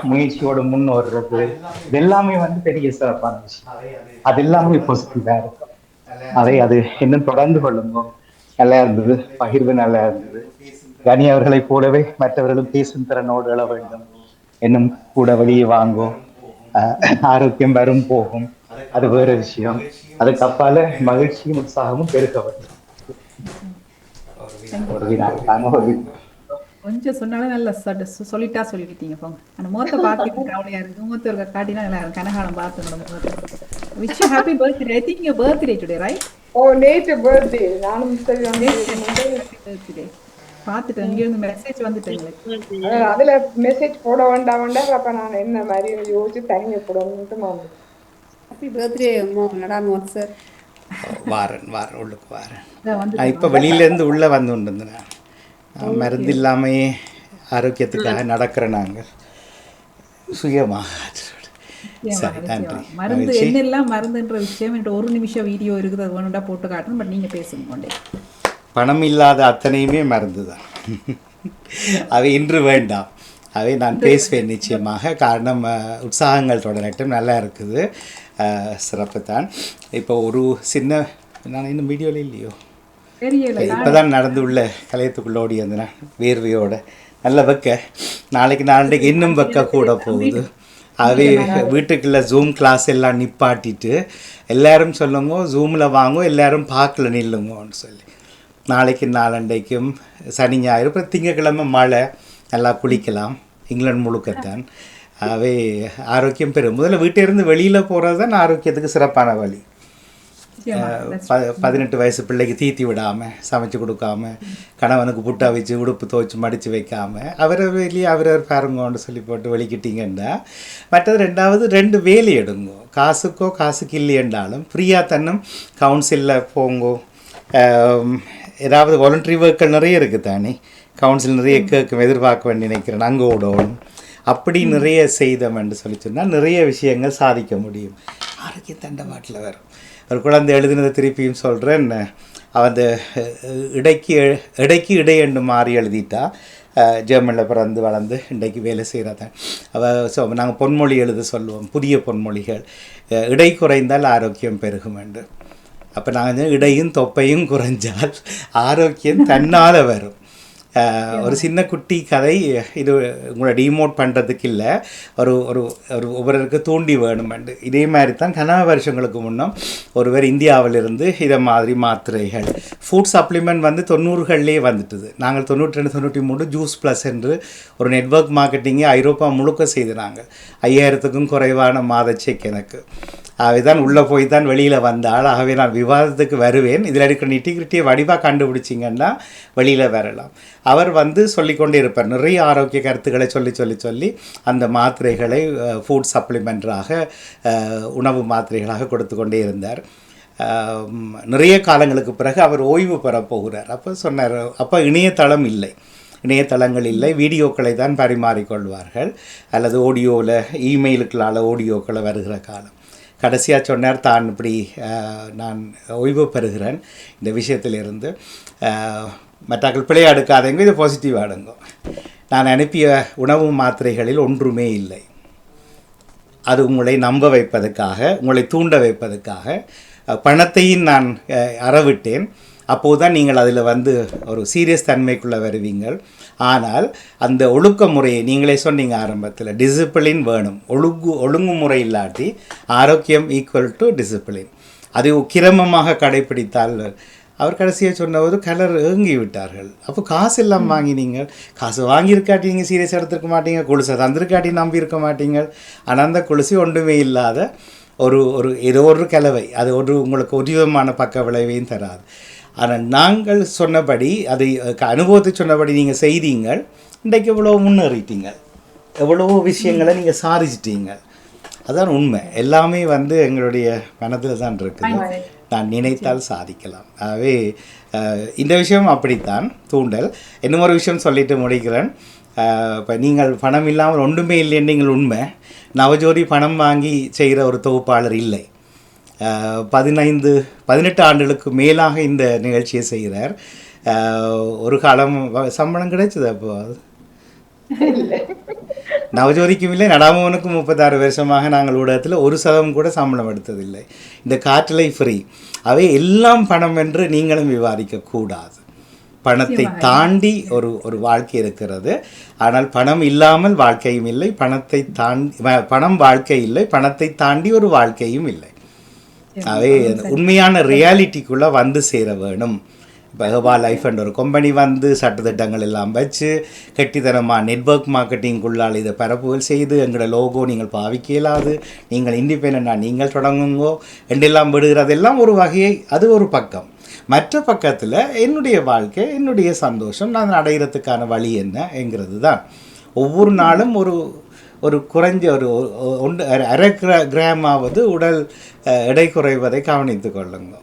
முயற்சியோடு முன்னோடுறது இது எல்லாமே வந்து பெரிய சிறப்பான விஷயம். அது எல்லாமே பாசிட்டிவா இருக்கும். அது இன்னும் தொடர்ந்து கொள்ளுங்க. நல்லா இருந்தது, பகிர்வு நல்லா இருந்தது. கனி அவர்களை போலவே மற்றவர்களும் பேசும் திறனோடு எழ வேண்டும். இன்னும் கூட வெளியே வாங்கும். ஆரோக்கியம் வரும் போகும், அது வேற விஷயம். அதுக்கு அப்பால மகிழ்ச்சியும் உற்சாகமும் பெருக்க வேண்டும். கொஞ்சம் சொன்னாலும் நல்லா சொல்லிட்டா சொல்லிட்டீங்க. போங்க அந்த முகத்தை பார்த்து கவலையா இருக்கு. முகத்தை காட்டினா நல்லா இருக்கும். கனகாலம் பார்த்து wish you happy birthday. I think your birthday today, right? Oh, late birthday. நானும் சரி birthday பார்த்துட்டு அங்க இருந்து மெசேஜ் வந்துட்டீங்க. அதுல மெசேஜ் போட வேண்டாம். அப்ப நான் என்ன மாதிரி யோசிச்சு தனியா போடணும்னு மாமா. ஹாப்பி பர்த்டே நடாமோ சார். வாரன் உள்ளுக்கு வாரன். இப்போ வெளியிலேருந்து உள்ளே வந்து கொண்டிருந்தேன். மருந்து இல்லாமையே ஆரோக்கியத்துக்காக நடக்கிற நாங்கள் சுயமாக. சரி, நன்றி. மருந்து என்னெல்லாம் மருந்துன்ற விஷயம் என்ற ஒரு நிமிஷம் வீடியோ இருக்குது, அது வேணுண்டா போட்டு காட்டணும். பட் நீங்கள் பேசுங்க கொண்டே. பணம் இல்லாத அத்தனையுமே மருந்து தான். அவை இன்று வேண்டாம். அவை நான் பேசுவேன் நிச்சயமாக. காரணம் உற்சாகங்கள் தொடரட்டும். நல்லா இருக்குது, சிறப்பு தான். இப்போ ஒரு சின்ன நான் இன்னும் வீடியோவில் இல்லையோ, இப்போ தான் நடந்து உள்ள கலையத்துக்குள்ள ஓடி வந்தேன் வேர்வையோட. நல்ல வைக்க நாளைக்கு இன்னும் வைக்க கூட போகுது. அவை வீட்டுக்குள்ள ஜூம் கிளாஸ் எல்லாம் நிப்பாட்டிட்டு எல்லாரும் சொல்லுங்க, ஜூமில் வாங்க, எல்லாரும் பார்க்கல நில்லுங்கன்னு சொல்லி. நாளைக்கும் சனி ஞாயிறு, அப்புறம் திங்கக்கிழமை மழை, நல்லா குளிக்கலாம். இங்கிலாந்து முழுக்கத்தான். அவை ஆரோக்கியம் பெறும். முதல்ல வீட்டிலிருந்து வெளியில் போகிறது தான் ஆரோக்கியத்துக்கு சிறப்பான வழி. 18 வயசு பிள்ளைக்கு தீத்தி விடாமல், சமைச்சு கொடுக்காம, கணவனுக்கு புட்டா வச்சு உடுப்பு துவைச்சி மடித்து வைக்காமல் அவரை வெளியே அவரவர் பாருங்கன்னு சொல்லி போட்டு வெளிக்கிட்டீங்கன்னா, மற்றது 2 வேலை எடுங்கோ. காசுக்கு இல்லையென்றாலும் ஃப்ரீயாக தன்னும் கவுன்சிலில் போங்கோ. ஏதாவது வாலண்டரி ஒர்க்கள் நிறைய இருக்குது தானே. கவுன்சில் நிறைய கேட்கும், எதிர்பார்க்க வேண்டி நினைக்கிறேன். அங்கே ஓடணும். அப்படி நிறைய செய்தோம் என்று சொல்லி சொன்னால் நிறைய விஷயங்கள் சாதிக்க முடியும். ஆரோக்கிய தண்டவாட்டில் வரும். ஒரு குழந்தை எழுதினதை திருப்பியும் சொல்கிறேன், அவன் இடைக்கு இடை என்று மாறி எழுதிட்டா. ஜெர்மனில் பிறந்து வளர்ந்து இன்றைக்கு வேலை செய்கிறதான் அவள். நாங்கள் பொன்மொழி எழுத சொல்லுவோம், புதிய பொன்மொழிகள். இடை குறைந்தால் ஆரோக்கியம் பெருகும் என்று. அப்போ நாங்கள் இடையும் தொப்பையும் குறைஞ்சால் ஆரோக்கியம் தன்னால் வரும். ஒரு சின்ன குட்டி கதை இது, உங்களை டிமோட் பண்ணுறதுக்கு இல்லை, ஒரு ஒரு ஒரு ஒவ்வொருக்கு தூண்டி வேணுமெண்டு. இதே மாதிரி தான் கன வருஷங்களுக்கு முன்னம் ஒருவர் இந்தியாவிலிருந்து இதை மாதிரி மாத்திரைகள் ஃபுட் சப்ளிமெண்ட் வந்து 90களிலே வந்துட்டுது. நாங்கள் 92 93 ஜூஸ் ப்ளஸ் என்று ஒரு நெட்வொர்க் மார்க்கெட்டிங்கை ஐரோப்பா முழுக்க செய்தாங்க. 5000க்கும் குறைவான மாத செக் எனக்கு. அதுதான் உள்ளே போய் தான் வெளியில் வந்தால். ஆகவே நான் விவாதத்துக்கு வருவேன். இதில் இருக்கிற நிட்டிகிரிட்டியை வடிவாக கண்டுபிடிச்சிங்கன்னா வெளியில் வரலாம். அவர் வந்து சொல்லிக்கொண்டே இருப்பார், நிறைய ஆரோக்கிய கருத்துக்களை சொல்லி அந்த மாத்திரைகளை ஃபுட் சப்ளிமெண்ட்டாக, உணவு மாத்திரைகளாக கொடுத்து கொண்டே இருந்தார். நிறைய காலங்களுக்கு பிறகு அவர் ஓய்வு பெற போகிறார். அப்போ சொன்னார், அப்போ இணையதளங்கள் இல்லை, வீடியோக்களை தான் பரிமாறிக்கொள்வார்கள், அல்லது ஆடியோவில் இமெயிலுக்களால் ஆடியோக்களை வருகிற காலம். கடைசியாக சொன்னார், தான் இப்படி நான் ஓய்வு பெறுகிறேன் இந்த விஷயத்திலிருந்து, மற்றாக்கள் பிழையாடுக்காதங்க, இது பாசிட்டிவ் ஆடுங்க. நான் அனுப்பிய உணவு மாத்திரைகளில் ஒன்றுமே இல்லை. அது உங்களை நம்ப வைப்பதற்காக, உங்களை தூண்ட வைப்பதற்காக பணத்தையும் நான் அறவிட்டேன். அப்போதுதான் நீங்கள் அதில் வந்து ஒரு சீரியஸ் தன்மைக்குள்ளே வருவீங்கள். ஆனால் அந்த ஒழுக்கமுறையை நீங்களே சொன்னீங்க ஆரம்பத்தில், டிசிப்ளின் வேணும். ஒழுங்குமுறை இல்லாட்டி ஆரோக்கியம் ஈக்குவல் டு டிசிப்ளின். அது கிரமமாக கடைப்பிடித்தால். அவர் கடைசியாக சொன்னபோது கலர் ஏங்கி விட்டார்கள். அப்போ காசு எல்லாம் வாங்கினீங்க, காசு வாங்கியிருக்காட்டி நீங்கள் சீரியஸ் எடுத்துருக்க மாட்டீங்க, கொலுசை தந்திருக்காட்டி நம்பியிருக்க மாட்டீங்க. ஆனால் அந்த கொலுசி ஒன்றுமே இல்லாத ஒரு ஏதோ ஒரு கலவை, அது உங்களுக்கு ஒரு விதமான பக்க விளைவையும் தராது. ஆனால் நாங்கள் சொன்னபடி, அதை அனுபவத்தை சொன்னபடி நீங்கள் செய்தீங்கள். இன்றைக்கு எவ்வளோ முன்னேறிட்டீங்க, எவ்வளோ விஷயங்களை நீங்கள் சாதிச்சிட்டீங்க. அதுதான் உண்மை. எல்லாமே வந்து எங்களுடைய மனதில் தான் இருக்குது. நான் நினைத்தால் சாதிக்கலாம். ஆகவே இந்த விஷயம் அப்படித்தான் தூண்டல். இன்னும் ஒரு விஷயம் சொல்லிட்டு முடிக்கிறேன். இப்போ நீங்கள் பணம் இல்லாமல் ஒன்றுமே இல்லைன்னு நீங்கள் உண்மை. நவஜோதி பணம் வாங்கி செய்கிற ஒரு தொகுப்பாளர் இல்லை. 18 ஆண்டுகளுக்கு மேலாக இந்த நிகழ்ச்சியை செய்கிறார். ஒரு காலம் சம்பளம் கிடைச்சது அப்போ நவஜோதிக்கும் இல்லை, நடாமோனுக்கும் 36 வருஷமாக நாங்கள் ஊடகத்தில் 1% கூட சம்பளம் எடுத்ததில்லை. இந்த காற்றலை ஃப்ரீ. அவை எல்லாம் பணம் என்று நீங்களும் விவாதிக்கக்கூடாது. பணத்தை தாண்டி ஒரு வாழ்க்கை இருக்கிறது. ஆனால் பணம் இல்லாமல் வாழ்க்கையும் இல்லை, பணம் வாழ்க்கை இல்லை, பணத்தை தாண்டி ஒரு வாழ்க்கையும் இல்லை. அவை உண்மையான ரியாலிட்டிக்குள்ளே வந்து சேர வேணும். இப்போ ஹெபா லைஃப் என்ற ஒரு கம்பெனி வந்து சட்டத்திட்டங்கள் எல்லாம் வச்சு கெட்டித்தனமாக நெட்வொர்க் மார்க்கெட்டிங்குள்ளால் இதை பரப்புதல் செய்து எங்களோட லோகோ நீங்கள் பாவிக்க இயலாது, நீங்கள் இண்டிபெண்டாக நீங்கள் தொடங்குங்கோ என்றெல்லாம் விடுகிறதெல்லாம் ஒரு வகையை, அது ஒரு பக்கம். மற்ற பக்கத்தில் என்னுடைய வாழ்க்கை, என்னுடைய சந்தோஷம், நான் அடைகிறதுக்கான வழி என்னங்கிறது தான். ஒவ்வொரு நாளும் ஒரு குறைஞ்ச அரை கிராமாவது உடல் எடை குறைவதை கவனித்து கொள்ளுங்க.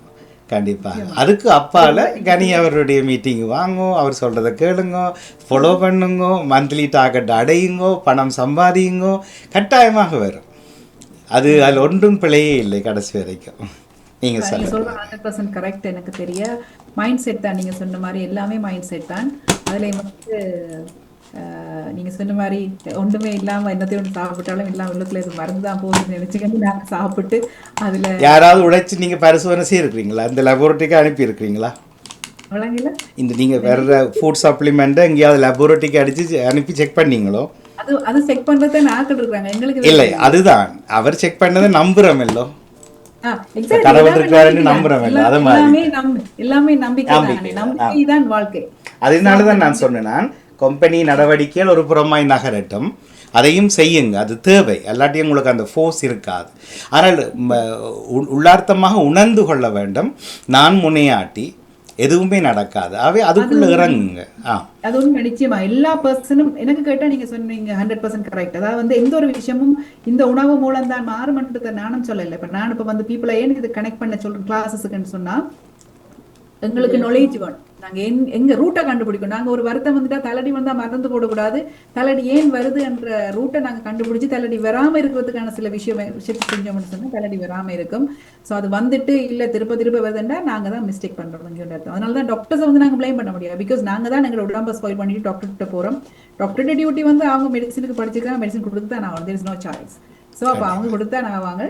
கண்டிப்பாக அதுக்கு அப்பால் கனி அவருடைய மீட்டிங் வாங்கோ, அவர் சொல்கிறத கேளுங்கோ, ஃபாலோ பண்ணுங்கோ, மந்த்லி டார்கெட் அடையுங்கோ, பணம் சம்பாதியுங்கோ, கட்டாயமாக வரும். அதில் ஒன்றும் பிழையே இல்லை கடைசி வரைக்கும். நீங்கள் சொல்ற 100% கரெக்ட். எனக்கு தெரிய மைண்ட் செட் தான். நீங்கள் சொன்ன மாதிரி எல்லாமே மைண்ட் செட் தான். அதில் வந்து நீங்கள் சொன்ன மாதிரி ஒன்றுமே இல்லாமல் என்னத்தையும் ஒன்று சாப்பிட்டாலும் எல்லாம் உள்ளுக்குள்ள இது மருந்து தான் போகுதுன்னு நினச்சிக்கிட்டு நாங்கள் சாப்பிட்டு அதில் யாராவது உழைச்சி நீங்கள் பரிசோதனை செய்யிருக்கிறீங்களா? இந்த லெபோரட்டரிக்கு அனுப்பி இருக்கிறீங்களா? வழங்கல இந்த நீங்கள் வேறு ஃபுட் சப்ளிமெண்ட்டை எங்கேயாவது லெபோரட்டரிக்கு அனுப்பி செக் பண்ணீங்களோ? அது செக் பண்ணுறத ஆக்கள் இருக்கிறாங்க எங்களுக்கு. இல்லை, அதுதான் அவர் செக் பண்ணதை நம்புகிறோம் இல்லோ, கடவுள் இருக்காருன்னு நம்புகிறோம் இல்லை. அது மாதிரி எல்லாமே நம்பிக்கை தான் வாழ்க்கை. அதனால தான் நான் சொன்னேன், கம்பெனி நடவடிக்கைகள் ஒரு புறமாய் நகரட்டும், அதையும் செய்யுங்க, அது தேவை. எல்லாத்தையும் உங்களுக்கு அந்த ஃபோர்ஸ் இருக்காது. ஆனால் உள்ளார்த்தமாக உணர்ந்து கொள்ள வேண்டும், நான் முனையாட்டி எதுவுமே நடக்காது. அவை அதுக்குள்ள இறங்குங்க. அது ஒன்று நிச்சயமா எல்லா பர்சனும் எனக்கு கேட்டால் நீங்கள் சொன்னீங்க 100% கரெக்ட். அதாவது வந்து எந்த ஒரு விஷயமும் இந்த உணவு மூலம் தான் மாறுமன்றதை நானும் சொல்லலை. இப்போ நான் இப்போ வந்து பீப்புளை ஏன் இது கனெக்ட் பண்ண சொல்கிறேன் கிளாஸஸுக்குன்னு சொன்னால், எங்களுக்கு நாலேஜ் வேணும். நாங்க எங்க ரூட்டை கண்டுபிடிக்கணும். நாங்க ஒரு வருத்தம் வந்துட்டா தலையடி வந்தா மறந்து போடக்கூடாது. தலையடி ஏன் வருது என்ற ரூட்டை நாங்க கண்டுபிடிச்சு தலையடி வராம இருக்கிறதுக்கான சில விஷயத்தை செஞ்சோம்னு சொன்னா தலையடி வராம இருக்கும். ஸோ அது வந்துட்டு இல்ல திருப்ப வருதுன்னா நாங்க தான் மிஸ்டேக் பண்றோம் கொஞ்சம் அர்த்தம். அதனாலதான் டாக்டர்ஸை வந்து நாங்க பிளேம் பண்ண முடியாது. பிகாஸ் நாங்க தான் எங்களோட உடம்பை ஸ்பாயில் பண்ணிட்டு டாக்டர் கிட்ட போறோம். டாக்டர்கிட்ட டியூட்டி வந்து அவங்க மெடிசனுக்கு படிச்சிருக்காங்க, மெடிசன் கொடுத்து தான் நான் there is no choice. So அப்போ அவங்க கொடுத்தா நாங்க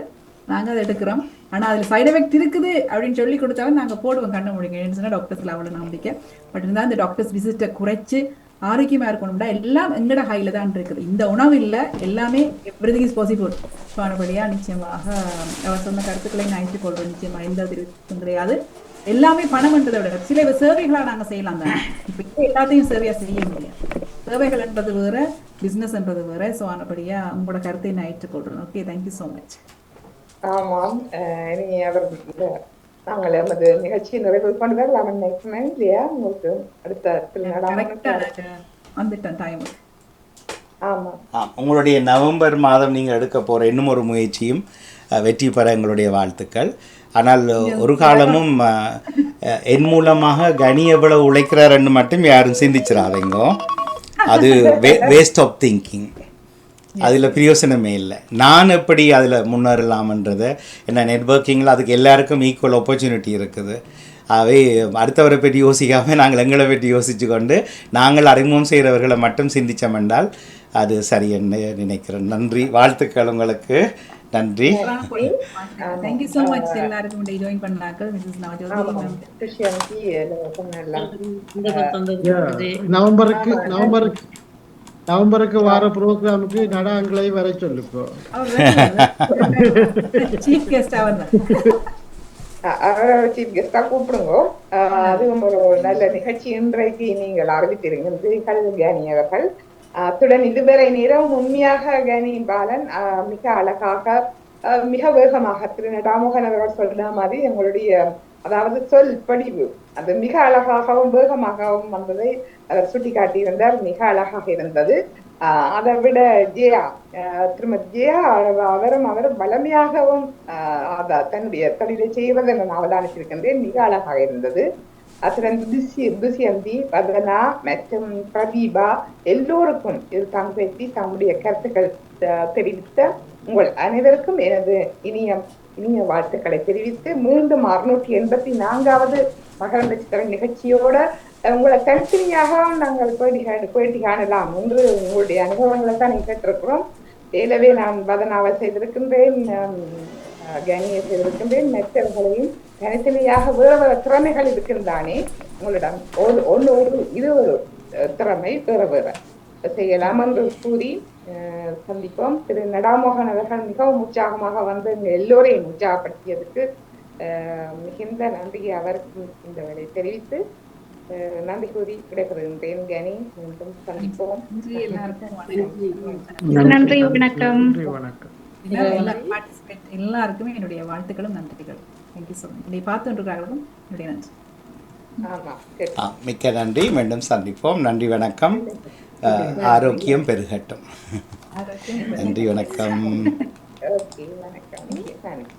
நாங்கள் அதை எடுக்கிறோம். ஆனால் அதில் சைடு எஃபெக்ட் இருக்குது அப்படின்னு சொல்லி கொடுத்தாலும் நாங்கள் போடுவோம் கண்ண முடியும் சொன்னால் டாக்டர்ஸில் அவ்வளோ நம்பிக்கை. பட் இருந்தால் அந்த டாக்டர்ஸ் விசிட்டை குறைச்சி ஆரோக்கியமாக இருக்கணும்னா எல்லாம் எங்கட ஹையில் தான் இருக்குது. இந்த உணவு இல்லை, எல்லாமே எவ்ரிதிங் இஸ் பாசிபிள். ஸோ அதுபடியாக நிச்சயமாக அவர் சொன்ன கருத்துக்களை நான் ஏற்றுக்கொள்கிறோம். நிச்சயமாக எந்த திருத்தம் கிடையாது. எல்லாமே பணம்ன்றதை விட சில சேவைகளாக நாங்கள் செய்யலாம் தான். இப்போ எல்லாத்தையும் சேவையாக செய்ய முடியாது. சேவைகள்ன்றது வேறு, பிஸ்னஸ்ன்றது வேறு. ஸோ அதுபடியாக உங்களோட கருத்தை நான் ஏற்றுக்கொள்கிறேன். Okay, thank you so much. ஆமாம், இனி அவர் நாங்கள் நமது நிகழ்ச்சியை நிறைவு கொண்டு வரலாம் நினைக்கிறேன் இல்லையா? உங்களுக்கு அடுத்த வந்துட்டேன் டைம். ஆமாம், உங்களுடைய நவம்பர் மாதம் நீங்கள் எடுக்க போகிற இன்னும் ஒரு முயற்சியும் வெற்றி பெற எங்களுடைய வாழ்த்துக்கள். ஆனால் ஒரு காலமும் என் மூலமாக கனி எவ்வளவு உழைக்கிறாருன்னு மட்டும் யாரும் சிந்திச்சிடாதீங்க. அது வேஸ்ட் ஆஃப் திங்கிங். அதில் பிரயோசனமே இல்லை. நான் எப்படி அதில் முன்னேறலாம்ன்றதை என்ன நெட்வொர்க்கிங்கில் அதுக்கு எல்லாருக்கும் ஈக்குவல் ஆப்பர்ச்சுனிட்டி இருக்குது. அவை அடுத்தவரை பற்றி யோசிக்காமல் நாங்கள் எங்களை பற்றி யோசித்து கொண்டு நாங்கள் அறிமுகம் செய்கிறவர்களை மட்டும் சிந்தித்தோம் அது சரியென்னு நினைக்கிறேன். நன்றி, வாழ்த்துக்கள் உங்களுக்கு. நன்றி. Thank you so much எல்லாருக்கும் ஜாயின் பண்ணாங்க. மிஸ்ஸஸ் நவம்பருக்கு வார ப்ரோக்ராமுக்கு நடாங்களை வர சொல்லுப்போ. சீஃப் கெஸ்ட் சீஃப் கெஸ்டா கூப்பிடுங்க. அதுவும் ஒரு நல்ல நிகழ்ச்சி இன்றைக்கு நீங்கள் அறிவித்திருக்கிறீர்கள் கேனி அவர்கள். அத்துடன் இதுவரை நேரம் உண்மையாக கேனி பாலன் மிக அழகாக மிக வேகமாக திரு நடாமோகன் அவர்கள் சொன்ன மாதிரி எங்களுடைய அதாவது சொல் படிவு அது மிக அழகாகவும் வேகமாகவும் வந்ததை அவர் சுட்டி காட்டியிருந்தார். மிக அழகாக இருந்தது. அதை விட ஜெயா, திருமதி ஜெயா அவரும் வலிமையாகவும் தன்னுடைய தொழிலை செய்வதை நான் அவதானித்திருக்கின்றேன். மிக அழகாக இருந்தது. அத்துடன் துசியந்தி, வதனா மற்றும் பிரதீபா எல்லோருக்கும் இது பற்றி தம்முடைய கருத்துக்கள் தெரிவித்த உங்கள் அனைவருக்கும் எனது இனிய வாழ்த்துக்களை தெரிவித்து மீண்டும் 684வது மகர நட்சத்திர நிகழ்ச்சியோட உங்களை தனித்தனியாக நாங்கள் பேட்டி காணலாம் என்று உங்களுடைய அனுபவங்களை தான் கேட்டிருக்கிறோம். ஏலவே நான் வதனாவை செய்திருக்கின்றேன், கனியை செய்திருக்கின்றேன். மற்றவர்களையும் தனித்தனியாக வேறு திறமைகள் இருக்கின்றானே உங்களிடம் இது ஒரு திறமை வேறு செய்யலாம் என்று கூறி சந்திப்போம். திரு நடாமோகன் அவர்கள் மிகவும் உற்சாகமாக வந்து எல்லோரையும் உற்சாகப்படுத்தியதுக்கு மிகுந்த நன்றியை அவருக்கு இந்த வேலை தெரிவித்து நன்றி கூறி விடைபெறுகின்றேன். கனி, மீண்டும் சந்திப்போம். நன்றி, வணக்கம். எல்லாருக்குமே என்னுடைய வாழ்த்துக்களும் நன்றிகள். Thank you so much. இதை பார்த்துருக்கார்களும் என்னுடைய நன்றி. மிக்க நன்றி. மீண்டும் சந்திப்போம். நன்றி, வணக்கம். ஆரோக்கியம் பெருகட்டும். நன்றி, வணக்கம். ஓகே, வணக்கம்.